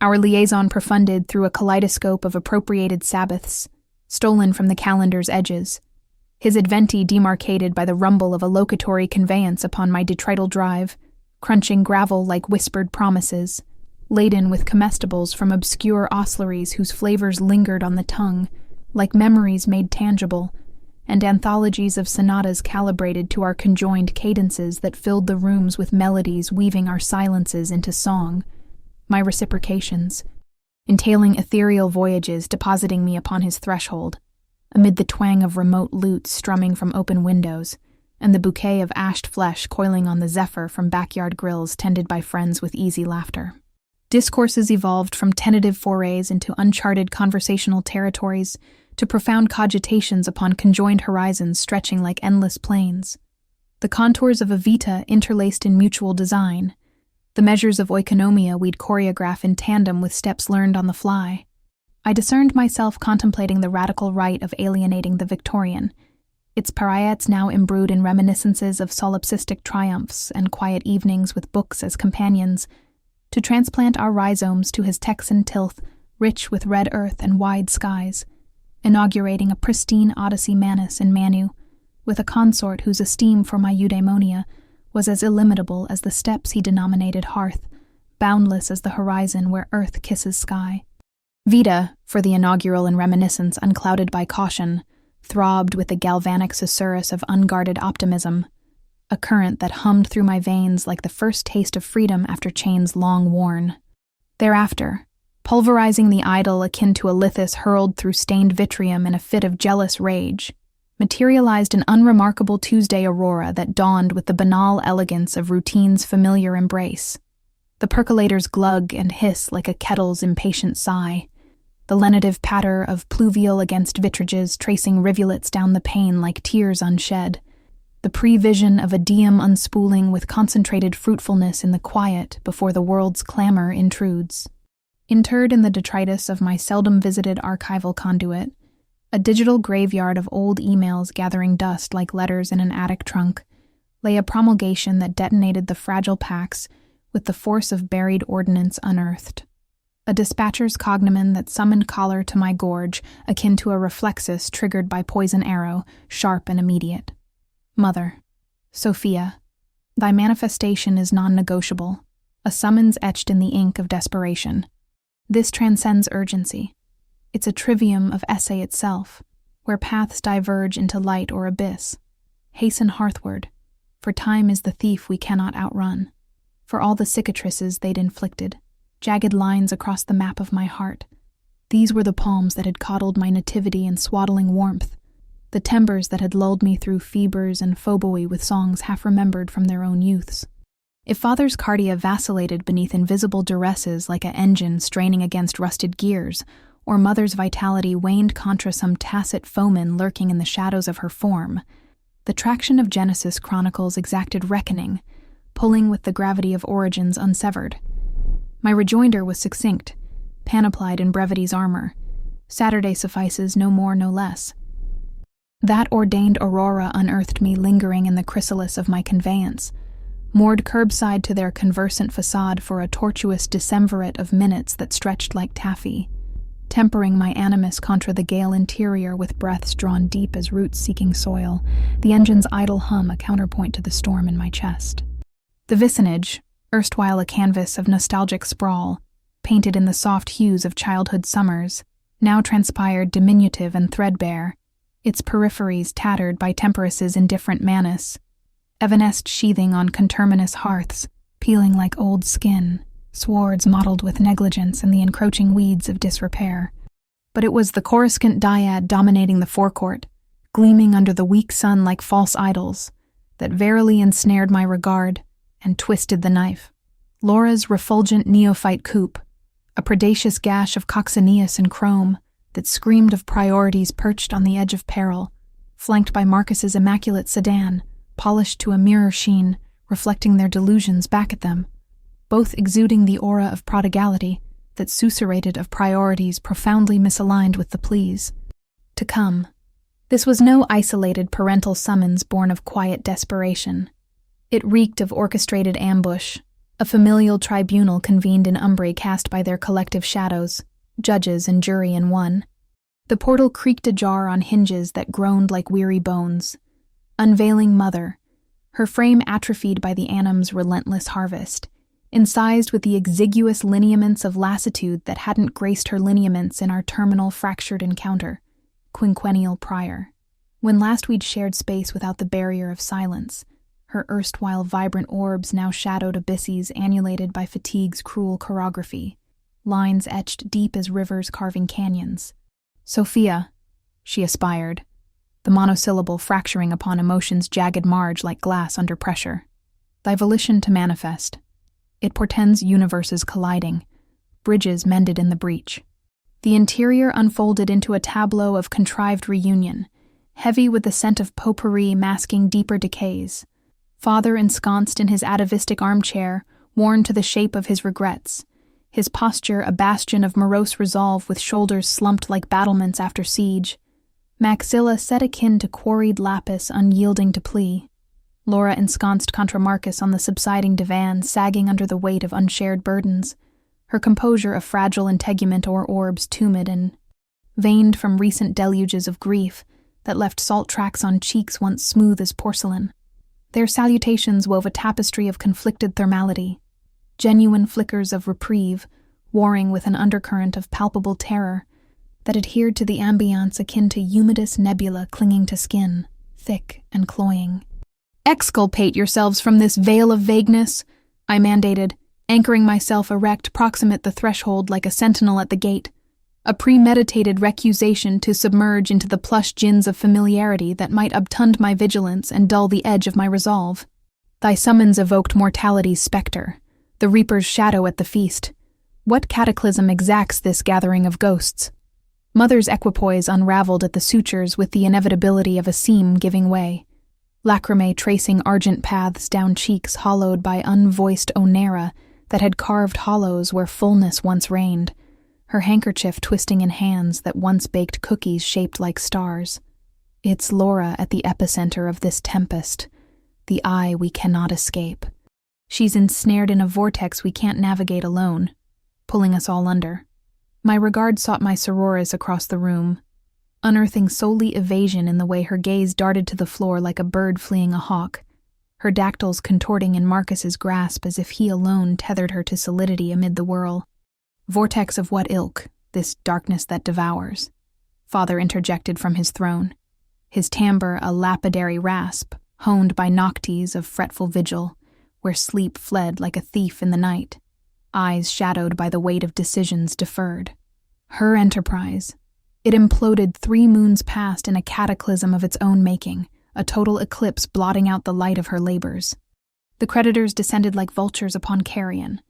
Speaker 1: Our liaison profunded through a kaleidoscope of appropriated Sabbaths, stolen from the calendar's edges, his adventi demarcated by the rumble of a locatory conveyance upon my detrital drive, crunching gravel like whispered promises, laden with comestibles from obscure ostleries whose flavors lingered on the tongue, like memories made tangible, and anthologies of sonatas calibrated to our conjoined cadences that filled the rooms with melodies weaving our silences into song, my reciprocations, entailing ethereal voyages depositing me upon his threshold, amid the twang of remote lutes strumming from open windows, and the bouquet of ashed flesh coiling on the zephyr from backyard grills tended by friends with easy laughter. Discourses evolved from tentative forays into uncharted conversational territories to profound cogitations upon conjoined horizons stretching like endless plains. The contours of a vita interlaced in mutual design, the measures of oikonomia we'd choreograph in tandem with steps learned on the fly. I discerned myself contemplating the radical rite of alienating the Victorian, its pariettes now imbrued in reminiscences of solipsistic triumphs and quiet evenings with books as companions, to transplant our rhizomes to his Texan tilth, rich with red earth and wide skies, inaugurating a pristine Odyssey Manus in Manu, with a consort whose esteem for my eudaimonia was as illimitable as the steps he denominated hearth, boundless as the horizon where earth kisses sky. Vita, for the inaugural and reminiscence unclouded by caution, throbbed with the galvanic susurrus of unguarded optimism, a current that hummed through my veins like the first taste of freedom after chains long worn. Thereafter, pulverizing the idol akin to a lithus hurled through stained vitrium in a fit of jealous rage, materialized an unremarkable Tuesday aurora that dawned with the banal elegance of routine's familiar embrace. The percolators glug and hiss like a kettle's impatient sigh, the lenitive patter of pluvial against vitrages tracing rivulets down the pane like tears unshed, the prevision of a diem unspooling with concentrated fruitfulness in the quiet before the world's clamor intrudes. Interred in the detritus of my seldom-visited archival conduit, a digital graveyard of old emails gathering dust like letters in an attic trunk, lay a promulgation that detonated the fragile packs with the force of buried ordnance unearthed. A dispatcher's cognomen that summoned choler to my gorge, akin to a reflexus triggered by poison arrow, sharp and immediate. Mother, Sophia, thy manifestation is non-negotiable, a summons etched in the ink of desperation. This transcends urgency. It's a trivium of essay itself, where paths diverge into light or abyss. Hasten hearthward, for time is the thief we cannot outrun. For all the cicatrices they'd inflicted, jagged lines across the map of my heart. These were the palms that had coddled my nativity in swaddling warmth, the timbers that had lulled me through febres and phoboi with songs half-remembered from their own youths. If father's cardia vacillated beneath invisible duresses like an engine straining against rusted gears, or mother's vitality waned contra some tacit foeman lurking in the shadows of her form, the traction of Genesis chronicles exacted reckoning, pulling with the gravity of origins unsevered. My rejoinder was succinct, panoplied in brevity's armor. Saturday suffices, no more, no less. That ordained aurora unearthed me lingering in the chrysalis of my conveyance, moored curbside to their conversant facade for a tortuous decemvirate of minutes that stretched like taffy, tempering my animus contra the gale interior with breaths drawn deep as roots seeking soil, the engine's idle hum a counterpoint to the storm in my chest. The vicinage, erstwhile a canvas of nostalgic sprawl, painted in the soft hues of childhood summers, now transpired diminutive and threadbare, its peripheries tattered by Temperus's indifferent Manus, evanesced sheathing on conterminous hearths, peeling like old skin, swords mottled with negligence and the encroaching weeds of disrepair. But it was the coruscant dyad dominating the forecourt, gleaming under the weak sun like false idols, that verily ensnared my regard and twisted the knife. Laura's refulgent neophyte coupe, a predacious gash of coccineus and chrome that screamed of priorities perched on the edge of peril, flanked by Marcus's immaculate sedan, polished to a mirror sheen, reflecting their delusions back at them, both exuding the aura of prodigality that susurrated of priorities profoundly misaligned with the pleas. To come, This was no isolated parental summons born of quiet desperation. It reeked of orchestrated ambush, a familial tribunal convened in Umbrae cast by their collective shadows, judges and jury in one. The portal creaked ajar on hinges that groaned like weary bones. Unveiling Mother, her frame atrophied by the Anim's relentless harvest, incised with the exiguous lineaments of lassitude that hadn't graced her lineaments in our terminal fractured encounter, quinquennial prior. When last we'd shared space without the barrier of silence, her erstwhile vibrant orbs now shadowed abysses annulated by fatigue's cruel choreography, lines etched deep as rivers carving canyons. Sophia, she aspired, the monosyllable fracturing upon emotion's jagged marge like glass under pressure. Thy volition to manifest. It portends universes colliding, bridges mended in the breach. The interior unfolded into a tableau of contrived reunion, heavy with the scent of potpourri masking deeper decays. Father ensconced in his atavistic armchair, worn to the shape of his regrets, his posture a bastion of morose resolve with shoulders slumped like battlements after siege. Maxilla set akin to quarried lapis unyielding to plea. Laura ensconced contra Marcus on the subsiding divan, sagging under the weight of unshared burdens, her composure a fragile integument or orbs tumid and veined from recent deluges of grief that left salt tracks on cheeks once smooth as porcelain. Their salutations wove a tapestry of conflicted thermality, genuine flickers of reprieve, warring with an undercurrent of palpable terror that adhered to the ambience akin to humidus nebula clinging to skin, thick and cloying. "Exculpate yourselves from this veil of vagueness," I mandated, anchoring myself erect proximate the threshold like a sentinel at the gate, a premeditated recusation to submerge into the plush gins of familiarity that might obtund my vigilance and dull the edge of my resolve. Thy summons evoked mortality's spectre, the reaper's shadow at the feast. What cataclysm exacts this gathering of ghosts? Mother's equipoise unraveled at the sutures with the inevitability of a seam giving way, lacrimae tracing argent paths down cheeks hollowed by unvoiced onera that had carved hollows where fullness once reigned, her handkerchief twisting in hands that once baked cookies shaped like stars. It's Laura at the epicenter of this tempest, the eye we cannot escape. She's ensnared in a vortex we can't navigate alone, pulling us all under. My regard sought my sororis across the room, unearthing solely evasion in the way her gaze darted to the floor like a bird fleeing a hawk, her dactyls contorting in Marcus's grasp as if he alone tethered her to solidity amid the whirl. "Vortex of what ilk, this darkness that devours?" Father interjected from his throne, his timbre a lapidary rasp, honed by noctes of fretful vigil, where sleep fled like a thief in the night, eyes shadowed by the weight of decisions deferred. Her enterprise. It imploded 3 moons past in a cataclysm of its own making, a total eclipse blotting out the light of her labors. The creditors descended like vultures upon carrion,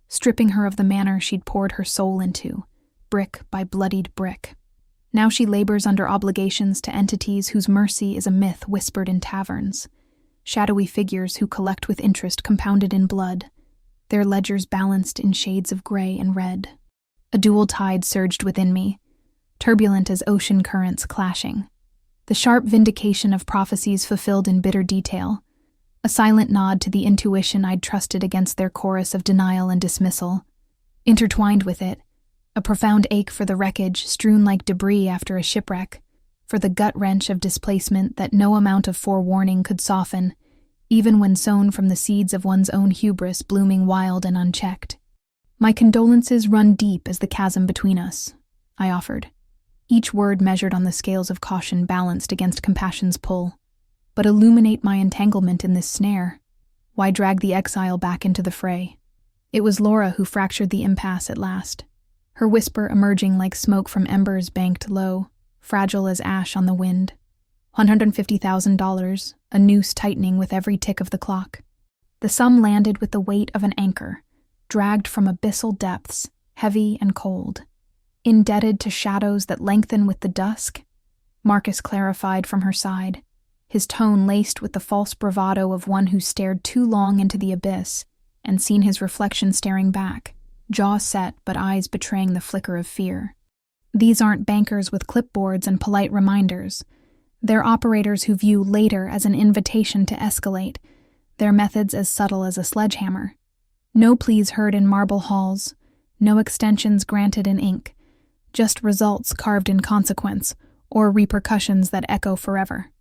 Speaker 1: stripping her of the manor she'd poured her soul into, brick by bloodied brick. Now she labors under obligations to entities whose mercy is a myth whispered in taverns, shadowy figures who collect with interest compounded in blood, their ledgers balanced in shades of gray and red. A dual tide surged within me, turbulent as ocean currents clashing. The sharp vindication of prophecies fulfilled in bitter detail, a silent nod to the intuition I'd trusted against their chorus of denial and dismissal. Intertwined with it, a profound ache for the wreckage strewn like debris after a shipwreck, for the gut-wrench of displacement that no amount of forewarning could soften, even when sown from the seeds of one's own hubris blooming wild and unchecked. "My condolences run deep as the chasm between us," I offered, each word measured on the scales of caution balanced against compassion's pull. "But illuminate my entanglement in this snare. Why drag the exile back into the fray?" It was Laura who fractured the impasse at last, her whisper emerging like smoke from embers banked low, fragile as ash on the wind. $150,000, a noose tightening with every tick of the clock. The sum landed with the weight of an anchor, dragged from abyssal depths, heavy and cold. "Indebted to shadows that lengthen with the dusk?" Marcus clarified from her side, his tone laced with the false bravado of one who stared too long into the abyss and seen his reflection staring back, jaw set but eyes betraying the flicker of fear. "These aren't bankers with clipboards and polite reminders. They're operators who view later as an invitation to escalate, their methods as subtle as a sledgehammer. No pleas heard in marble halls, no extensions granted in ink, just results carved in consequence, or repercussions that echo forever.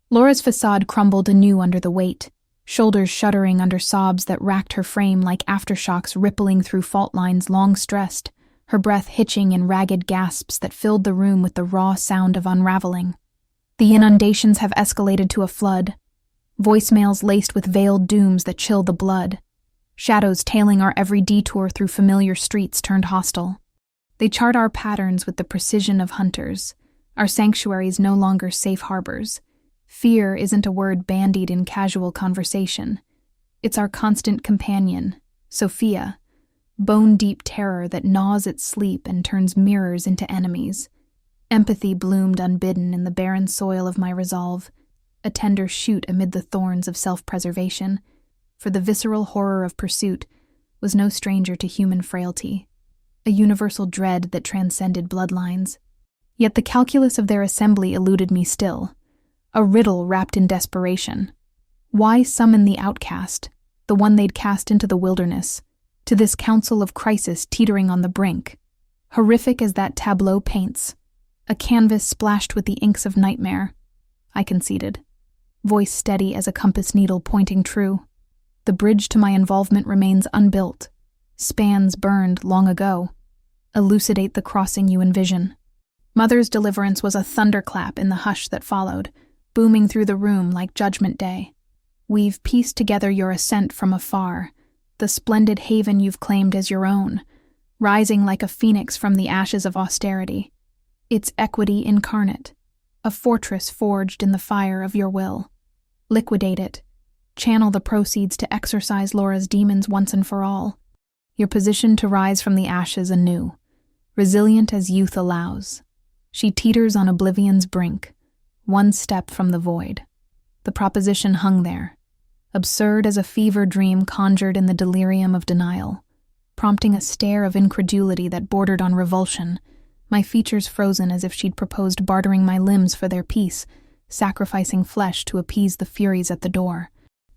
Speaker 1: Laura's facade crumbled anew under the weight, shoulders shuddering under sobs that racked her frame like aftershocks rippling through fault lines long stressed, her breath hitching in ragged gasps that filled the room with the raw sound of unraveling. The inundations have escalated to a flood, voicemails laced with veiled dooms that chill the blood, shadows tailing our every detour through familiar streets turned hostile. They chart our patterns with the precision of hunters, our sanctuaries no longer safe harbors. Fear isn't a word bandied in casual conversation. It's our constant companion, Sophia, bone-deep terror that gnaws at sleep and turns mirrors into enemies. Empathy bloomed unbidden in the barren soil of my resolve, a tender shoot amid the thorns of self-preservation, for the visceral horror of pursuit was no stranger to human frailty, a universal dread that transcended bloodlines. Yet the calculus of their assembly eluded me still, a riddle wrapped in desperation. Why summon the outcast, the one they'd cast into the wilderness, to this council of crisis teetering on the brink? Horrific as that tableau paints, a canvas splashed with the inks of nightmare, I conceded, voice steady as a compass needle pointing true. The bridge to my involvement remains unbuilt, spans burned long ago. Elucidate the crossing you envision. Mother's deliverance was a thunderclap in the hush that followed, booming through the room like Judgment Day. We've pieced together your ascent from afar, the splendid haven you've claimed as your own, rising like a phoenix from the ashes of austerity. It's equity incarnate, a fortress forged in the fire of your will. Liquidate it. Channel the proceeds to exorcise Laura's demons once and for all. You're positioned to rise from the ashes anew, resilient as youth allows. She teeters on oblivion's brink, one step from the void. The proposition hung there, absurd as a fever dream conjured in the delirium of denial, prompting a stare of incredulity that bordered on revulsion, my features frozen as if she'd proposed bartering my limbs for their peace, sacrificing flesh to appease the furies at the door.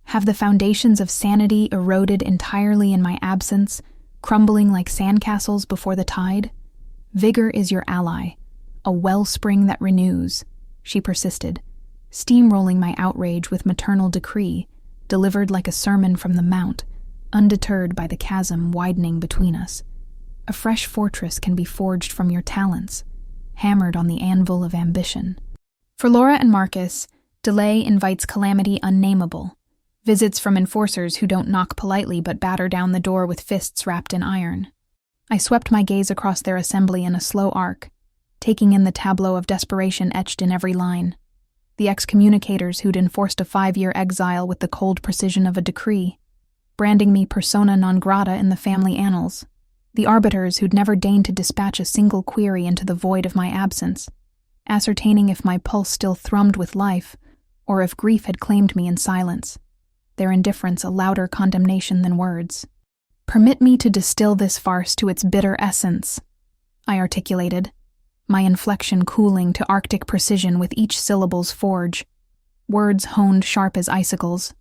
Speaker 1: Have the foundations of sanity eroded entirely in my absence, crumbling like sandcastles before the tide? Vigor is your ally, a wellspring that renews, she persisted, steamrolling my outrage with maternal decree, delivered like a sermon from the mount, undeterred by the chasm widening between us. A fresh fortress can be forged from your talents, hammered on the anvil of ambition. For Laura and Marcus, delay invites calamity unnameable, visits from enforcers who don't knock politely but batter down the door with fists wrapped in iron. I swept my gaze across their assembly in a slow arc, taking in the tableau of desperation etched in every line. The excommunicators who'd enforced a 5-year exile with the cold precision of a decree, branding me persona non grata in the family annals. The arbiters who'd never deigned to dispatch a single query into the void of my absence, ascertaining if my pulse still thrummed with life, or if grief had claimed me in silence, their indifference a louder condemnation than words. Permit me to distill this farce to its bitter essence, I articulated, my inflection cooling to arctic precision with each syllable's forge, words honed sharp as icicles.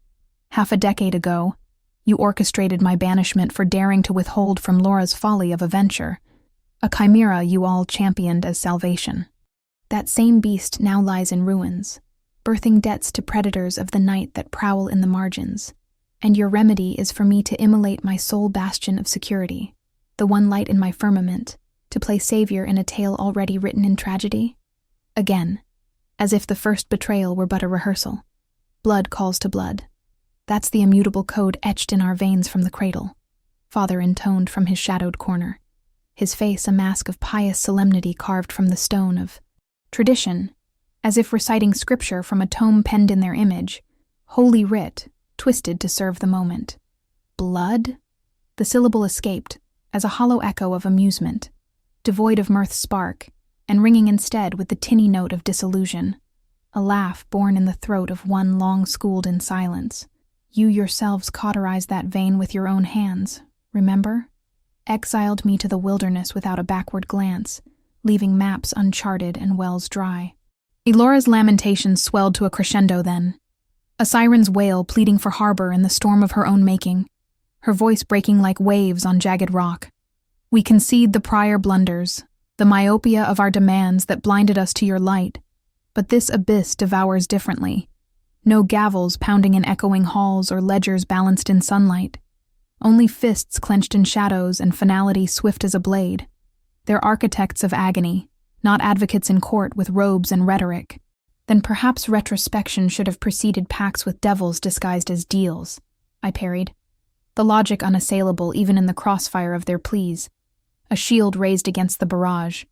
Speaker 1: Half a decade ago, you orchestrated my banishment for daring to withhold from Laura's folly of a venture, a chimera you all championed as salvation. That same beast now lies in ruins, birthing debts to predators of the night that prowl in the margins, and your remedy is for me to immolate my sole bastion of security, the one light in my firmament, to play savior in a tale already written in tragedy? Again, as if the first betrayal were but a rehearsal. Blood calls to blood. That's the immutable code etched in our veins from the cradle, Father intoned from his shadowed corner, his face a mask of pious solemnity carved from the stone of tradition, as if reciting scripture from a tome penned in their image, holy writ, twisted to serve the moment. Blood? The syllable escaped, as a hollow echo of amusement, devoid of mirth's spark, and ringing instead with the tinny note of disillusion, a laugh born in the throat of one long schooled in silence. You yourselves cauterized that vein with your own hands, remember? Exiled me to the wilderness without a backward glance, leaving maps uncharted and wells dry. Elora's lamentations swelled to a crescendo then, a siren's wail pleading for harbor in the storm of her own making, her voice breaking like waves on jagged rock. We concede the prior blunders, the myopia of our demands that blinded us to your light, but this abyss devours differently. No gavels pounding in echoing halls or ledgers balanced in sunlight. Only fists clenched in shadows and finality swift as a blade. They're architects of agony, not advocates in court with robes and rhetoric. Then perhaps retrospection should have preceded pacts with devils disguised as deals, I parried, the logic unassailable even in the crossfire of their pleas. A shield raised against the barrage.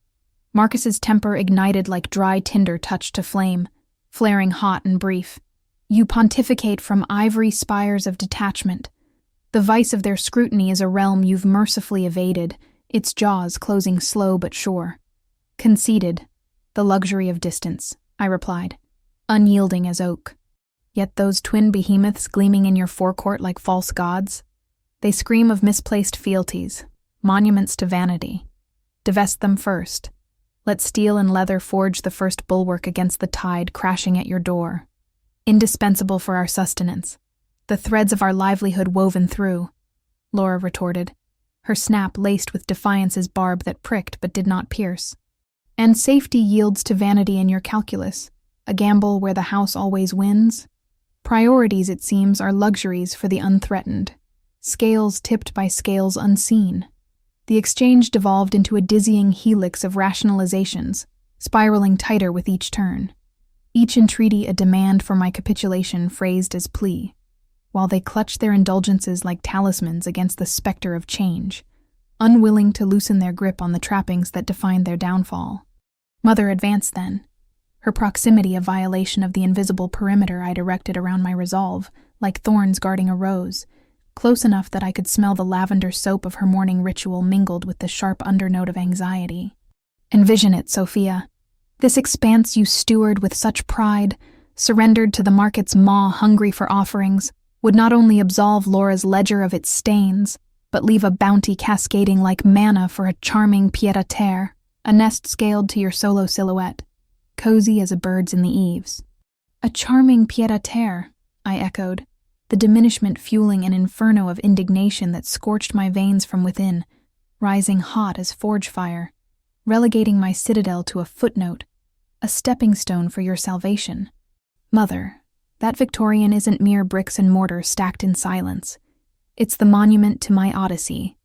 Speaker 1: Marcus's temper ignited like dry tinder touched to flame, flaring hot and brief. You pontificate from ivory spires of detachment. The vice of their scrutiny is a realm you've mercifully evaded, its jaws closing slow but sure. Conceded, the luxury of distance, I replied, unyielding as oak. Yet those twin behemoths gleaming in your forecourt like false gods? They scream of misplaced fealties, monuments to vanity. Divest them first. Let steel and leather forge the first bulwark against the tide crashing at your door. Indispensable for our sustenance, the threads of our livelihood woven through, Laura retorted, her snap laced with defiance's barb that pricked but did not pierce. And safety yields to vanity in your calculus, a gamble where the house always wins? Priorities, it seems, are luxuries for the unthreatened, scales tipped by scales unseen. The exchange devolved into a dizzying helix of rationalizations, spiraling tighter with each turn. Each entreaty a demand for my capitulation phrased as plea, while they clutched their indulgences like talismans against the specter of change, unwilling to loosen their grip on the trappings that defined their downfall. Mother advanced then, her proximity a violation of the invisible perimeter I'd erected around my resolve, like thorns guarding a rose, close enough that I could smell the lavender soap of her morning ritual mingled with the sharp undernote of anxiety. Envision it, Sophia. This expanse you steward with such pride, surrendered to the market's maw hungry for offerings, would not only absolve Laura's ledger of its stains, but leave a bounty cascading like manna for a charming pied-à-terre, a nest scaled to your solo silhouette, cozy as a bird's in the eaves. A charming pied-à-terre, I echoed, the diminishment fueling an inferno of indignation that scorched my veins from within, rising hot as forge fire, relegating my citadel to a footnote, a stepping stone for your salvation. Mother, that Victorian isn't mere bricks and mortar stacked in silence. It's the monument to my odyssey,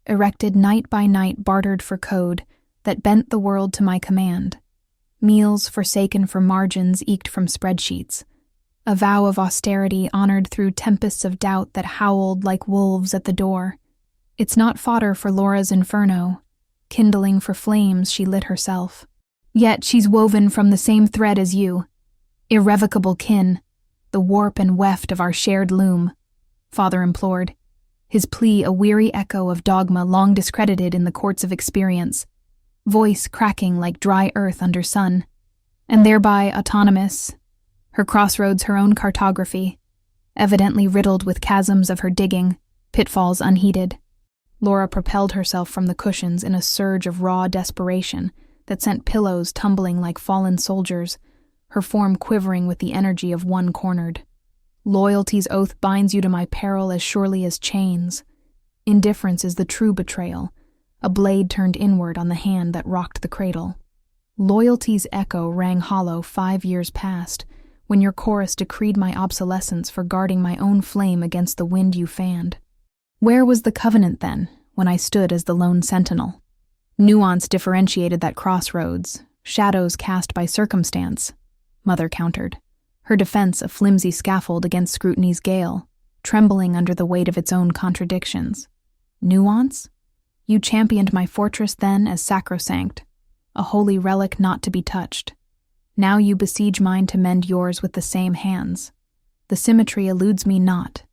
Speaker 1: erected night by night bartered for code, that bent the world to my command. Meals forsaken for margins eked from spreadsheets. A vow of austerity honored through tempests of doubt that howled like wolves at the door. It's not fodder for Laura's inferno, kindling for flames she lit herself. Yet she's woven from the same thread as you. Irrevocable kin, the warp and weft of our shared loom, Father implored, his plea a weary echo of dogma long discredited in the courts of experience, voice cracking like dry earth under sun, and thereby autonomous, her crossroads her own cartography, evidently riddled with chasms of her digging, pitfalls unheeded. Laura propelled herself from the cushions in a surge of raw desperation that sent pillows tumbling like fallen soldiers, her form quivering with the energy of one cornered. Loyalty's oath binds you to my peril as surely as chains. Indifference is the true betrayal, a blade turned inward on the hand that rocked the cradle. Loyalty's echo rang hollow 5 years past, when your chorus decreed my obsolescence for guarding my own flame against the wind you fanned. Where was the covenant then, when I stood as the lone sentinel? Nuance differentiated that crossroads, shadows cast by circumstance, Mother countered, her defense a flimsy scaffold against scrutiny's gale, trembling under the weight of its own contradictions. Nuance? You championed my fortress then as sacrosanct, a holy relic not to be touched. Now you besiege mine to mend yours with the same hands. The symmetry eludes me not.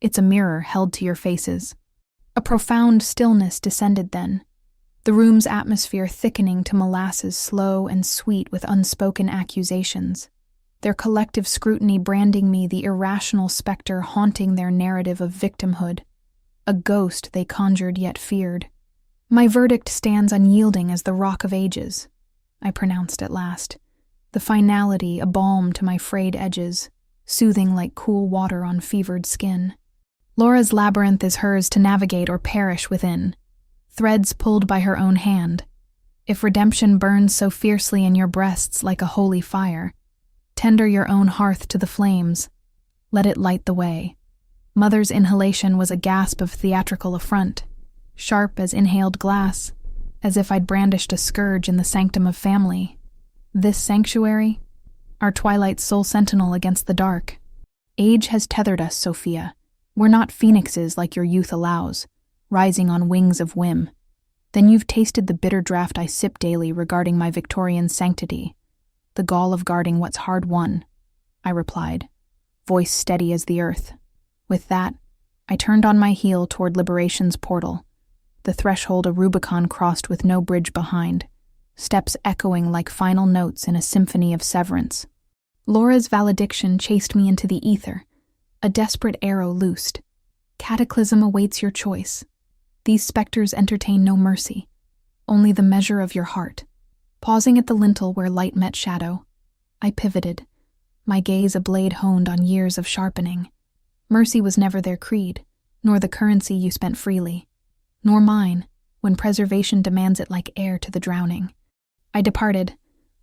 Speaker 1: It's a mirror held to your faces. A profound stillness descended then, the room's atmosphere thickening to molasses slow and sweet with unspoken accusations, their collective scrutiny branding me the irrational specter haunting their narrative of victimhood, a ghost they conjured yet feared. My verdict stands unyielding as the rock of ages, I pronounced at last. the finality a balm to my frayed edges, soothing like cool water on fevered skin. Laura's labyrinth is hers to navigate or perish within, threads pulled by her own hand. If redemption burns so fiercely in your breasts like a holy fire, tender your own hearth to the flames. Let it light the way. Mother's inhalation was a gasp of theatrical affront, sharp as inhaled glass, as if I'd brandished a scourge in the sanctum of family. This sanctuary? Our twilight's sole sentinel against the dark. Age has tethered us, Sophia. We're not phoenixes like your youth allows, rising on wings of whim. Then you've tasted the bitter draught I sip daily regarding my Victorian sanctity, the gall of guarding what's hard won, I replied, voice steady as the earth. With that, I turned on my heel toward liberation's portal, the threshold a Rubicon crossed with no bridge behind, steps echoing like final notes in a symphony of severance. Laura's valediction chased me into the ether, a desperate arrow loosed. Cataclysm awaits your choice. These specters entertain no mercy, only the measure of your heart. Pausing at the lintel where light met shadow, I pivoted, my gaze a blade honed on years of sharpening. Mercy was never their creed, nor the currency you spent freely, nor mine, when preservation demands it like air to the drowning. I departed,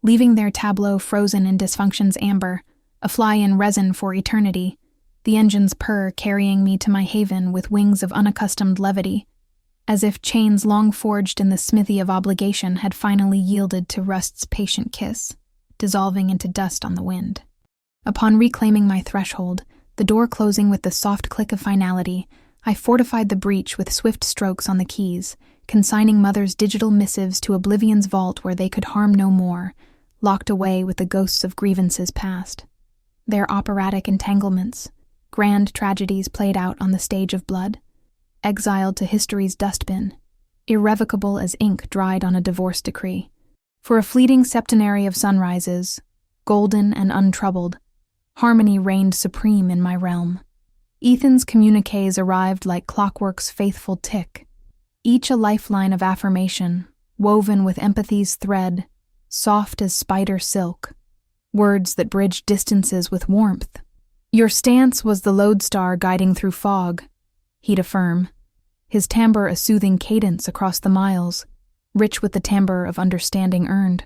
Speaker 1: leaving their tableau frozen in dysfunction's amber, a fly in resin for eternity, the engine's purr carrying me to my haven with wings of unaccustomed levity, as if chains long forged in the smithy of obligation had finally yielded to rust's patient kiss, dissolving into dust on the wind. Upon reclaiming my threshold, the door closing with the soft click of finality, I fortified the breach with swift strokes on the keys, consigning Mother's digital missives to Oblivion's vault where they could harm no more, locked away with the ghosts of grievances past. Their operatic entanglements, grand tragedies played out on the stage of blood, exiled to history's dustbin, irrevocable as ink dried on a divorce decree. For a fleeting septenary of sunrises, golden and untroubled, harmony reigned supreme in my realm. Ethan's communiques arrived like clockwork's faithful tick, each a lifeline of affirmation, woven with empathy's thread, soft as spider silk, words that bridged distances with warmth. Your stance was the lodestar guiding through fog, he'd affirm, his timbre a soothing cadence across the miles, rich with the timbre of understanding earned.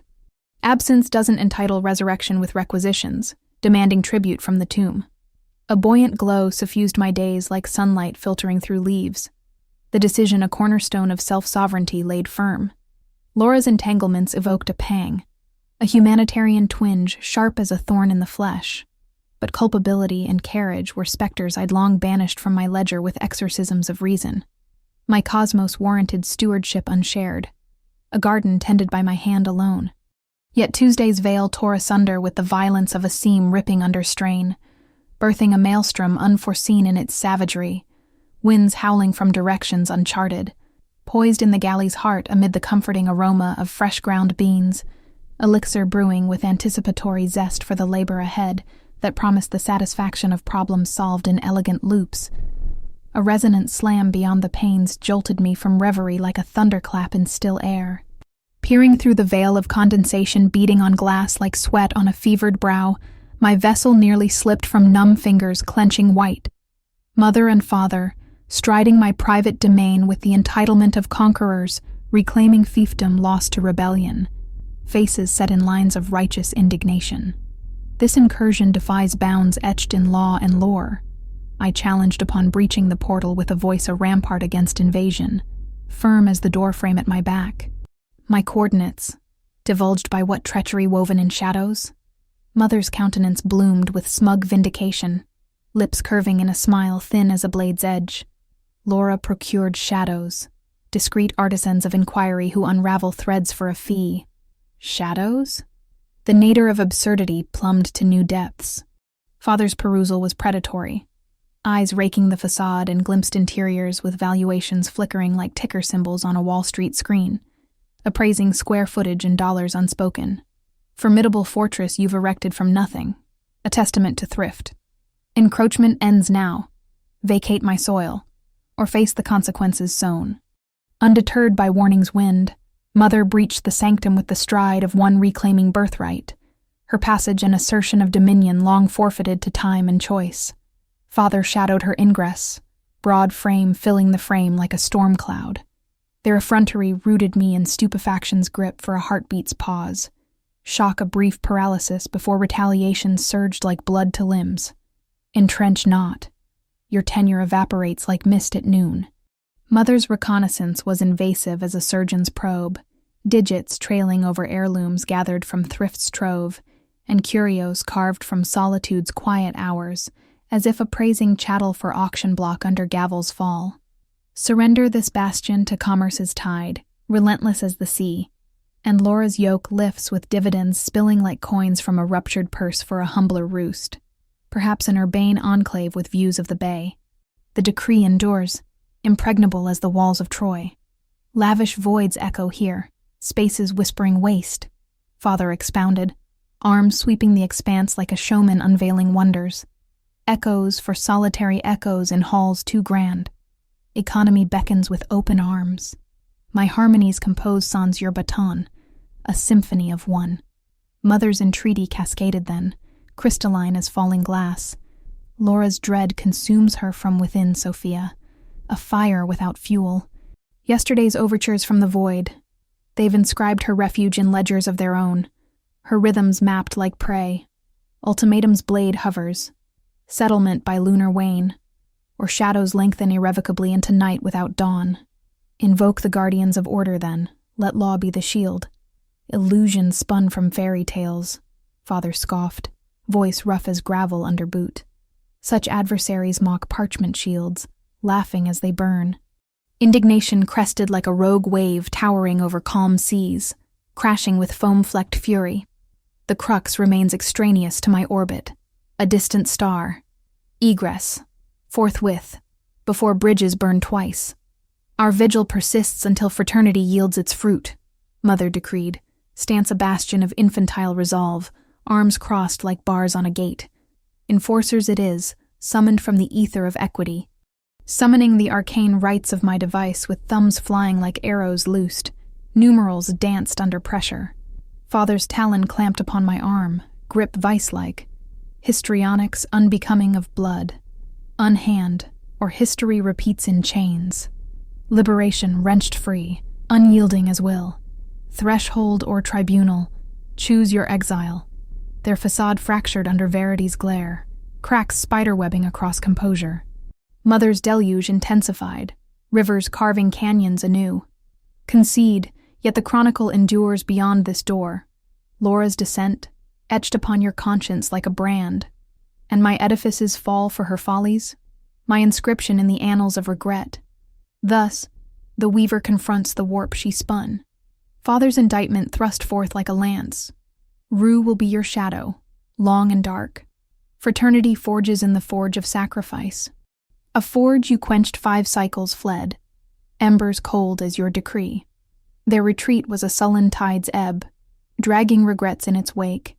Speaker 1: Absence doesn't entitle resurrection with requisitions, demanding tribute from the tomb. A buoyant glow suffused my days like sunlight filtering through leaves, the decision a cornerstone of self-sovereignty laid firm. Laura's entanglements evoked a pang, a humanitarian twinge sharp as a thorn in the flesh. But culpability and carriage were specters I'd long banished from my ledger with exorcisms of reason. My cosmos warranted stewardship unshared, a garden tended by my hand alone. Yet Tuesday's veil tore asunder with the violence of a seam ripping under strain, birthing a maelstrom unforeseen in its savagery, winds howling from directions uncharted, poised in the galley's heart amid the comforting aroma of fresh ground beans, elixir brewing with anticipatory zest for the labor ahead that promised the satisfaction of problems solved in elegant loops. A resonant slam beyond the panes jolted me from reverie like a thunderclap in still air. Peering through the veil of condensation beating on glass like sweat on a fevered brow, my vessel nearly slipped from numb fingers clenching white. Mother and father, striding my private domain with the entitlement of conquerors, reclaiming fiefdom lost to rebellion, faces set in lines of righteous indignation. This incursion defies bounds etched in law and lore. I challenged upon breaching the portal with a voice a rampart against invasion, firm as the doorframe at my back. My coordinates, divulged by what treachery woven in shadows? Mother's countenance bloomed with smug vindication, lips curving in a smile thin as a blade's edge. Laura procured shadows, discreet artisans of inquiry who unravel threads for a fee. Shadows? The nadir of absurdity plumbed to new depths. Father's perusal was predatory, eyes raking the facade and glimpsed interiors with valuations flickering like ticker symbols on a Wall Street screen, appraising square footage in dollars unspoken. Formidable fortress you've erected from nothing, a testament to thrift. Encroachment ends now. Vacate my soil, or face the consequences sown. Undeterred by warning's wind, Mother breached the sanctum with the stride of one reclaiming birthright, her passage an assertion of dominion long forfeited to time and choice. Father shadowed her ingress, broad frame filling the frame like a storm cloud. Their effrontery rooted me in stupefaction's grip for a heartbeat's pause, shock a brief paralysis before retaliation surged like blood to limbs. Entrench not. Your tenure evaporates like mist at noon. Mother's reconnaissance was invasive as a surgeon's probe, digits trailing over heirlooms gathered from thrift's trove, and curios carved from solitude's quiet hours, as if appraising chattel for auction block under gavel's fall. Surrender this bastion to commerce's tide, relentless as the sea, and Laura's yoke lifts with dividends spilling like coins from a ruptured purse for a humbler roost, perhaps an urbane enclave with views of the bay. The decree endures, impregnable as the walls of Troy. Lavish voids echo here, spaces whispering waste, Father expounded, arms sweeping the expanse like a showman unveiling wonders. Echoes for solitary echoes in halls too grand. Economy beckons with open arms. My harmonies compose sans your baton, a symphony of one. Mother's entreaty cascaded then, crystalline as falling glass. Laura's dread consumes her from within, Sophia, a fire without fuel. Yesterday's overtures from the void. They've inscribed her refuge in ledgers of their own, her rhythms mapped like prey. Ultimatum's blade hovers, settlement by lunar wane, or shadows lengthen irrevocably into night without dawn. Invoke the guardians of order then, let law be the shield. Illusion spun from fairy tales, Father scoffed, voice rough as gravel under boot. Such adversaries mock parchment shields, laughing as they burn. Indignation crested like a rogue wave towering over calm seas, crashing with foam-flecked fury. The crux remains extraneous to my orbit, a distant star. Egress, forthwith, before bridges burn twice. Our vigil persists until fraternity yields its fruit, Mother decreed, stance a bastion of infantile resolve, arms crossed like bars on a gate. Enforcers it is, summoned from the ether of equity. Summoning the arcane rites of my device with thumbs flying like arrows loosed, numerals danced under pressure. Father's talon clamped upon my arm, grip vice-like. Histrionics unbecoming of blood. Unhand, or history repeats in chains. Liberation wrenched free, unyielding as will. Threshold or tribunal, choose your exile. Their facade fractured under verity's glare, cracks spiderwebbing across composure. Mother's deluge intensified, rivers carving canyons anew. Concede, yet the chronicle endures beyond this door. Laura's descent, etched upon your conscience like a brand. And my edifices fall for her follies, my inscription in the annals of regret. Thus, the weaver confronts the warp she spun. Father's indictment thrust forth like a lance. Rue will be your shadow, long and dark. Fraternity forges in the forge of sacrifice. A forge you quenched 5 cycles fled, embers cold as your decree. Their retreat was a sullen tide's ebb, dragging regrets in its wake.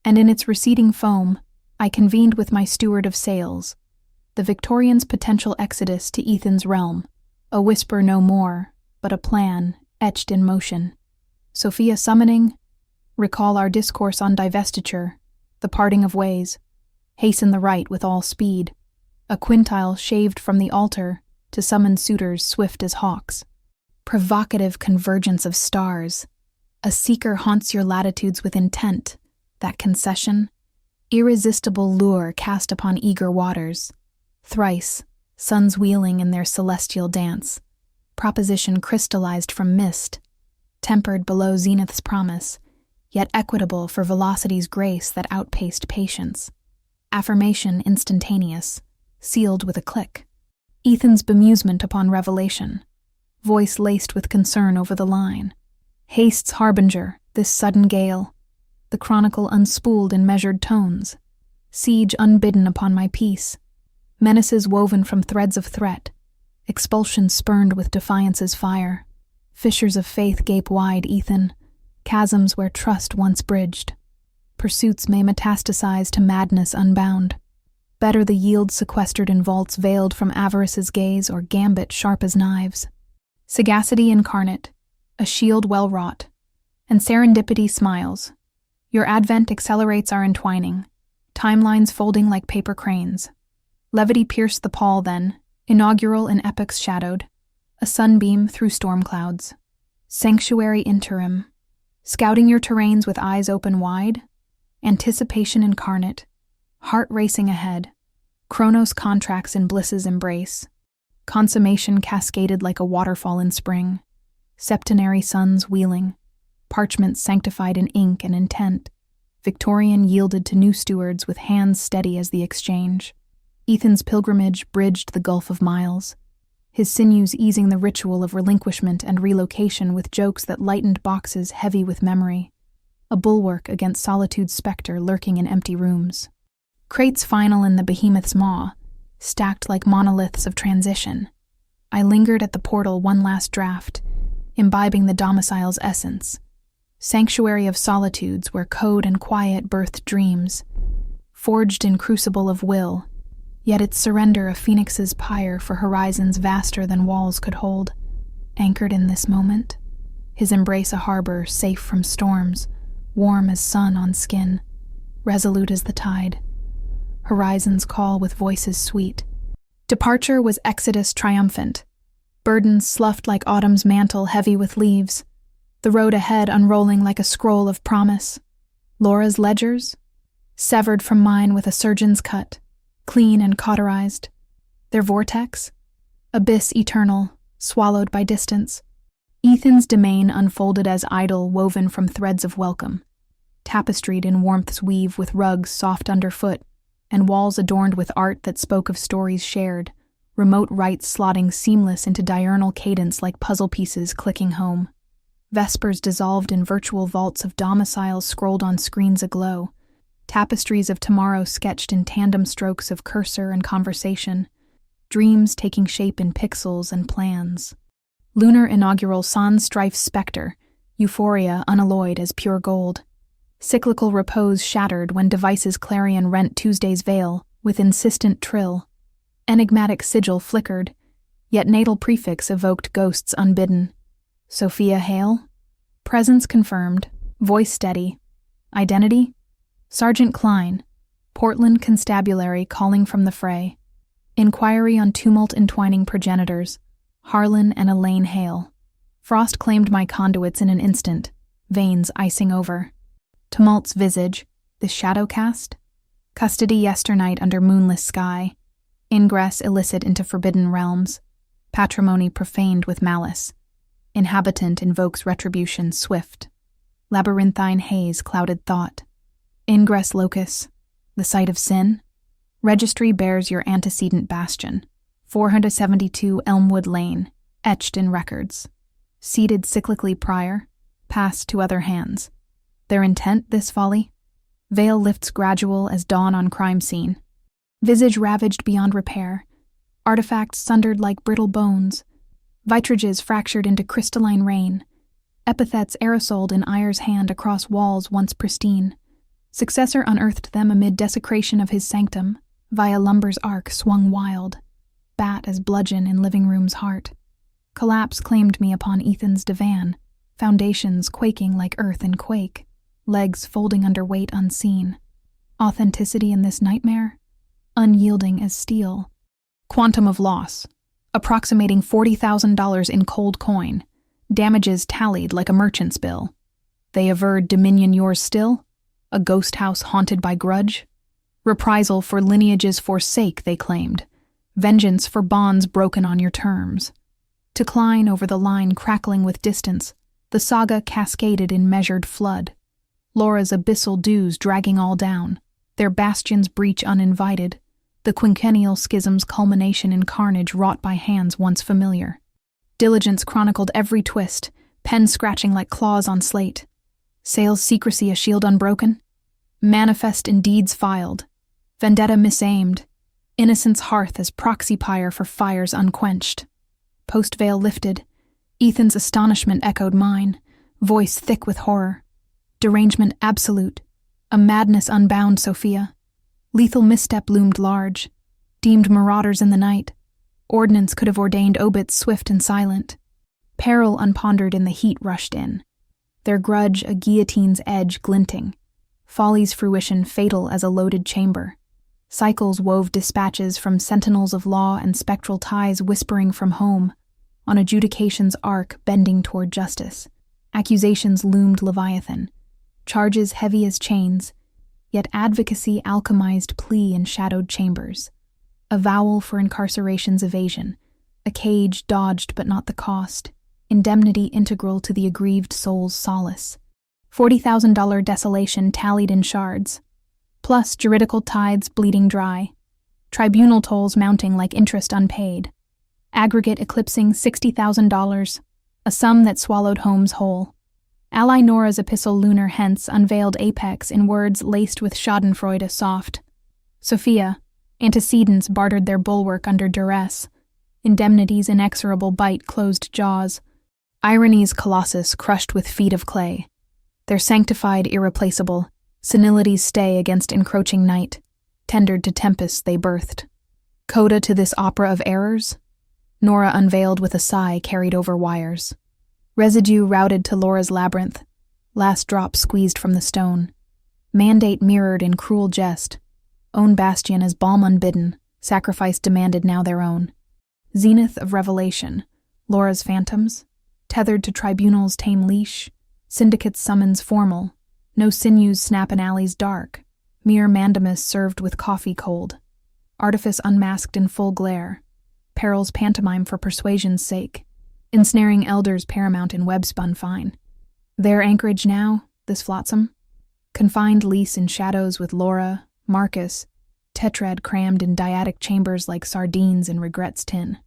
Speaker 1: And in its receding foam, I convened with my steward of sails, the Victorian's potential exodus to Ethan's realm, a whisper no more, but a plan etched in motion. Sophia summoning, recall our discourse on divestiture, the parting of ways, hasten the rite with all speed, a quintile shaved from the altar to summon suitors swift as hawks. Provocative convergence of stars, a seeker haunts your latitudes with intent, that concession, irresistible lure cast upon eager waters. Thrice, suns wheeling in their celestial dance, proposition crystallized from mist, tempered below zenith's promise, yet equitable for velocity's grace that outpaced patience. Affirmation instantaneous, sealed with a click. Ethan's bemusement upon revelation, voice laced with concern over the line. Haste's harbinger, this sudden gale, the chronicle unspooled in measured tones. Siege unbidden upon my peace, menaces woven from threads of threat, expulsion spurned with defiance's fire. Fissures of faith gape wide, Ethan, chasms where trust once bridged. Pursuits may metastasize to madness unbound. Better the yield sequestered in vaults veiled from avarice's gaze or gambit sharp as knives. Sagacity incarnate, a shield well wrought, and serendipity smiles. Your advent accelerates our entwining, timelines folding like paper cranes. Levity pierced the pall then, inaugural in epochs shadowed, a sunbeam through storm clouds. Sanctuary interim, scouting your terrains with eyes open wide, anticipation incarnate, heart racing ahead, Chronos contracts in bliss's embrace, consummation cascaded like a waterfall in spring, septenary suns wheeling, parchments sanctified in ink and intent, Victorian yielded to new stewards with hands steady as the exchange. Ethan's pilgrimage bridged the gulf of miles, his sinews easing the ritual of relinquishment and relocation with jokes that lightened boxes heavy with memory, a bulwark against solitude's specter lurking in empty rooms. Crates final in the behemoth's maw, stacked like monoliths of transition. I lingered at the portal one last draft, imbibing the domicile's essence. Sanctuary of solitudes where code and quiet birthed dreams, forged in crucible of will, yet its surrender a phoenix's pyre for horizons vaster than walls could hold. Anchored in this moment, his embrace a harbor safe from storms, warm as sun on skin, resolute as the tide. Horizons call with voices sweet. Departure was exodus triumphant, burdens sloughed like autumn's mantle heavy with leaves, the road ahead unrolling like a scroll of promise. Laura's ledgers, severed from mine with a surgeon's cut, clean and cauterized. Their vortex, abyss eternal, swallowed by distance. Ethan's domain unfolded as idol woven from threads of welcome, tapestried in warmth's weave with rugs soft underfoot, and walls adorned with art that spoke of stories shared, remote rites slotting seamless into diurnal cadence like puzzle pieces clicking home. Vespers dissolved in virtual vaults of domiciles scrolled on screens aglow, tapestries of tomorrow sketched in tandem strokes of cursor and conversation, dreams taking shape in pixels and plans. Lunar inaugural sans strife specter, euphoria unalloyed as pure gold. Cyclical repose shattered when devices clarion rent Tuesday's veil with insistent trill. Enigmatic sigil flickered, yet natal prefix evoked ghosts unbidden. Sophia Hale? Presence confirmed, voice steady. Identity? Sergeant Klein, Portland Constabulary calling from the fray. Inquiry on tumult entwining progenitors, Harlan and Elaine Hale. Frost claimed my conduits in an instant, veins icing over. Tumult's visage, the shadow cast? Custody yesternight under moonless sky. Ingress illicit into forbidden realms. Patrimony profaned with malice. Inhabitant invokes retribution swift. Labyrinthine haze clouded thought. Ingress locus, the site of sin. Registry bears your antecedent bastion. 472 Elmwood Lane, etched in records. Seated cyclically prior, passed to other hands. Their intent, this folly? Veil lifts gradual as dawn on crime scene. Visage ravaged beyond repair. Artifacts sundered like brittle bones. Vitrages fractured into crystalline rain. Epithets aerosoled in Eyre's hand across walls once pristine. Successor unearthed them amid desecration of his sanctum, via lumber's arc swung wild. Bat as bludgeon in living room's heart. Collapse claimed me upon Ethan's divan, foundations quaking like earth in quake, legs folding under weight unseen. Authenticity in this nightmare? Unyielding as steel. Quantum of loss, approximating $40,000 in cold coin, damages tallied like a merchant's bill. They averred dominion yours still? A ghost house haunted by grudge? Reprisal for lineage's forsake, they claimed. Vengeance for bonds broken on your terms. To Klein over the line crackling with distance, the saga cascaded in measured flood. Laura's abyssal dues dragging all down, their bastions breach uninvited, the quinquennial schism's culmination in carnage wrought by hands once familiar. Diligence chronicled every twist, pen scratching like claws on slate. Sales secrecy a shield unbroken? Manifest in deeds filed. Vendetta misaimed. Innocence hearth as proxy pyre for fires unquenched. Post veil lifted. Ethan's astonishment echoed mine, voice thick with horror. Derangement absolute. A madness unbound, Sophia. Lethal misstep loomed large. Deemed marauders in the night. Ordnance could have ordained obits swift and silent. Peril unpondered in the heat rushed in. Their grudge a guillotine's edge glinting. folly's fruition fatal as a loaded chamber. Cycles wove dispatches from sentinels of law and spectral ties whispering from home, on adjudication's arc bending toward justice. Accusations loomed leviathan, charges heavy as chains, yet advocacy alchemized plea in shadowed chambers. Avowal for incarceration's evasion, a cage dodged but not the cost, indemnity integral to the aggrieved soul's solace. $40,000 desolation tallied in shards, plus juridical tithes bleeding dry, tribunal tolls mounting like interest unpaid, aggregate eclipsing $60,000, a sum that swallowed homes whole. Ally Nora's epistle lunar hence unveiled apex in words laced with schadenfreude soft. Sophia, antecedents bartered their bulwark under duress, indemnity's inexorable bite closed jaws, irony's colossus crushed with feet of clay, their sanctified irreplaceable, senility's stay against encroaching night, tendered to tempests they birthed. Coda to this opera of errors? Nora unveiled with a sigh carried over wires. Residue routed to Laura's labyrinth, last drop squeezed from the stone. Mandate mirrored in cruel jest. Own bastion as balm unbidden, sacrifice demanded now their own. Zenith of revelation, Laura's phantoms, tethered to tribunal's tame leash, syndicate's summons formal, no sinews snap in alleys dark, mere mandamus served with coffee cold, artifice unmasked in full glare, peril's pantomime for persuasion's sake, ensnaring elders paramount in web-spun fine. Their anchorage now, this flotsam? Confined lease in shadows with Laura, Marcus, tetrad crammed in dyadic chambers like sardines in regret's tin.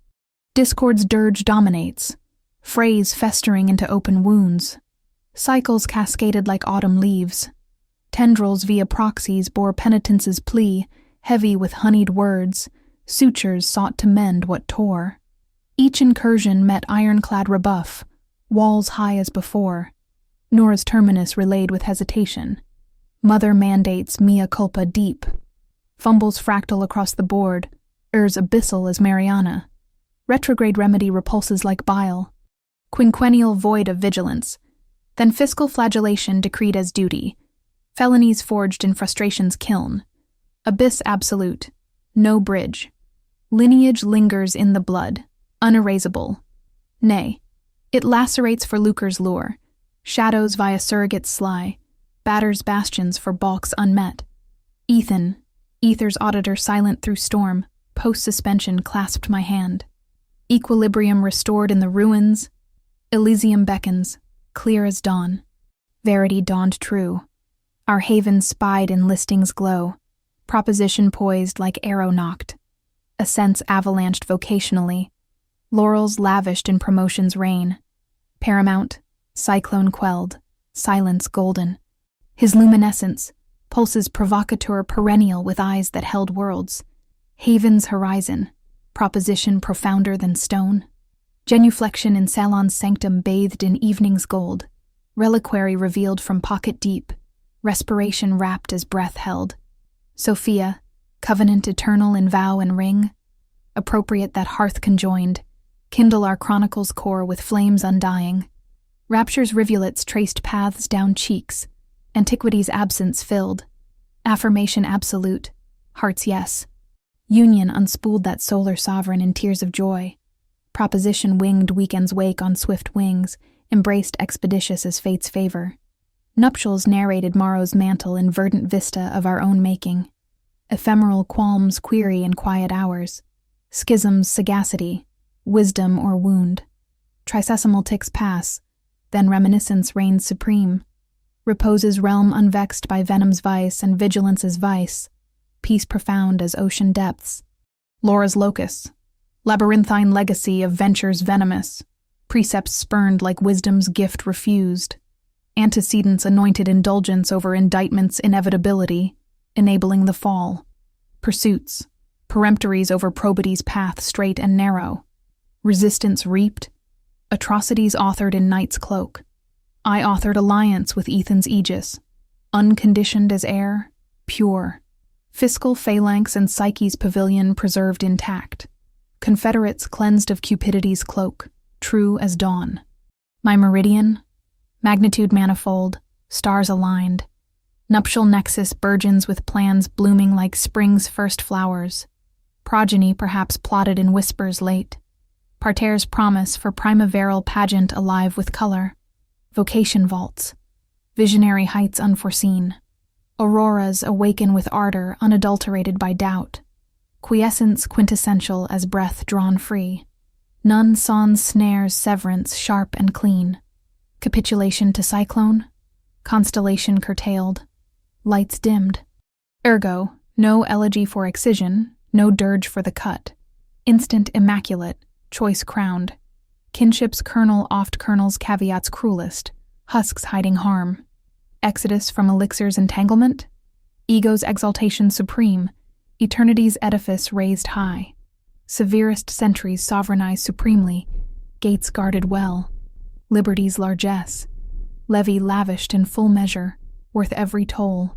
Speaker 1: Discord's dirge dominates, frays festering into open wounds, cycles cascaded like autumn leaves. Tendrils via proxies bore penitence's plea, heavy with honeyed words, sutures sought to mend what tore. Each incursion met ironclad rebuff, walls high as before. Nora's terminus relayed with hesitation. Mother mandates mea culpa deep. Fumbles fractal across the board, errs abyssal as Mariana. Retrograde remedy repulses like bile. Quinquennial void of vigilance. Then fiscal flagellation decreed as duty. Felonies forged in frustration's kiln. Abyss absolute. No bridge. Lineage lingers in the blood. Unerasable. Nay, it lacerates for lucre's lure. Shadows via surrogates sly. Batters bastions for balks unmet. Ethan, ether's auditor silent through storm, post-suspension clasped my hand. Equilibrium restored in the ruins. Elysium beckons, clear as dawn. Verity dawned true. Our haven spied in listings glow. Proposition poised like arrow knocked. Ascents avalanched vocationally. Laurels lavished in promotion's rain. Paramount, cyclone quelled, silence golden. His luminescence, pulses provocateur perennial with eyes that held worlds. Haven's horizon, proposition profounder than stone. Genuflection in salon's sanctum bathed in evening's gold. Reliquary revealed from pocket deep. Respiration wrapped as breath held. Sophia, covenant eternal in vow and ring. Appropriate that hearth conjoined. Kindle our chronicle's core with flames undying. Rapture's rivulets traced paths down cheeks. Antiquity's absence filled. Affirmation absolute. Heart's yes. Union unspooled that solar sovereign in tears of joy. Proposition winged weekend's wake on swift wings, embraced expeditious as fate's favor. Nuptials narrated morrow's mantle in verdant vista of our own making. Ephemeral qualms query in quiet hours. Schisms sagacity, wisdom or wound. Trisesimal ticks pass, then reminiscence reigns supreme. Repose's realm unvexed by venom's vice and vigilance's vice. Peace profound as ocean depths. Laura's locus, labyrinthine legacy of ventures venomous. Precepts spurned like wisdom's gift refused. Antecedents anointed indulgence over indictment's inevitability, enabling the fall. Pursuits, peremptories over probity's path straight and narrow. Resistance reaped, atrocities authored in night's cloak. I authored alliance with Ethan's aegis, unconditioned as air, pure. Fiscal phalanx and Psyche's pavilion preserved intact. Confederates cleansed of cupidity's cloak, true as dawn. My meridian, magnitude manifold, stars aligned. Nuptial nexus burgeons with plans blooming like spring's first flowers. Progeny perhaps plotted in whispers late. Parterre's promise for primaveral pageant alive with color. Vocation vaults. Visionary heights unforeseen. Auroras awaken with ardor unadulterated by doubt. Quiescence quintessential as breath drawn free. None sans snares severance sharp and clean. Capitulation to cyclone. Constellation curtailed. Lights dimmed. Ergo, no elegy for excision, no dirge for the cut. Instant immaculate, choice crowned. Kinship's kernel oft kernels caveats cruelest, husks hiding harm. Exodus from elixir's entanglement? Ego's exaltation supreme, eternity's edifice raised high. Severest centuries sovereignize supremely, gates guarded well. Liberty's largesse, levy lavished in full measure, worth every toll.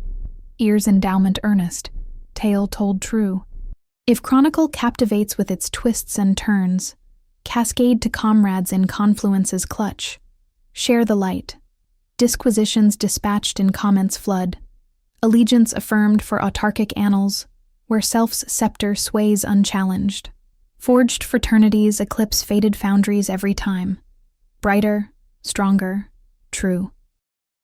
Speaker 1: Ear's endowment earnest, tale told true. If chronicle captivates with its twists and turns, cascade to comrades in confluence's clutch. Share the light. Disquisitions dispatched in comments flood. Allegiance affirmed for autarkic annals, where self's scepter sways unchallenged. Forged fraternities eclipse faded foundries every time. Brighter, stronger, true.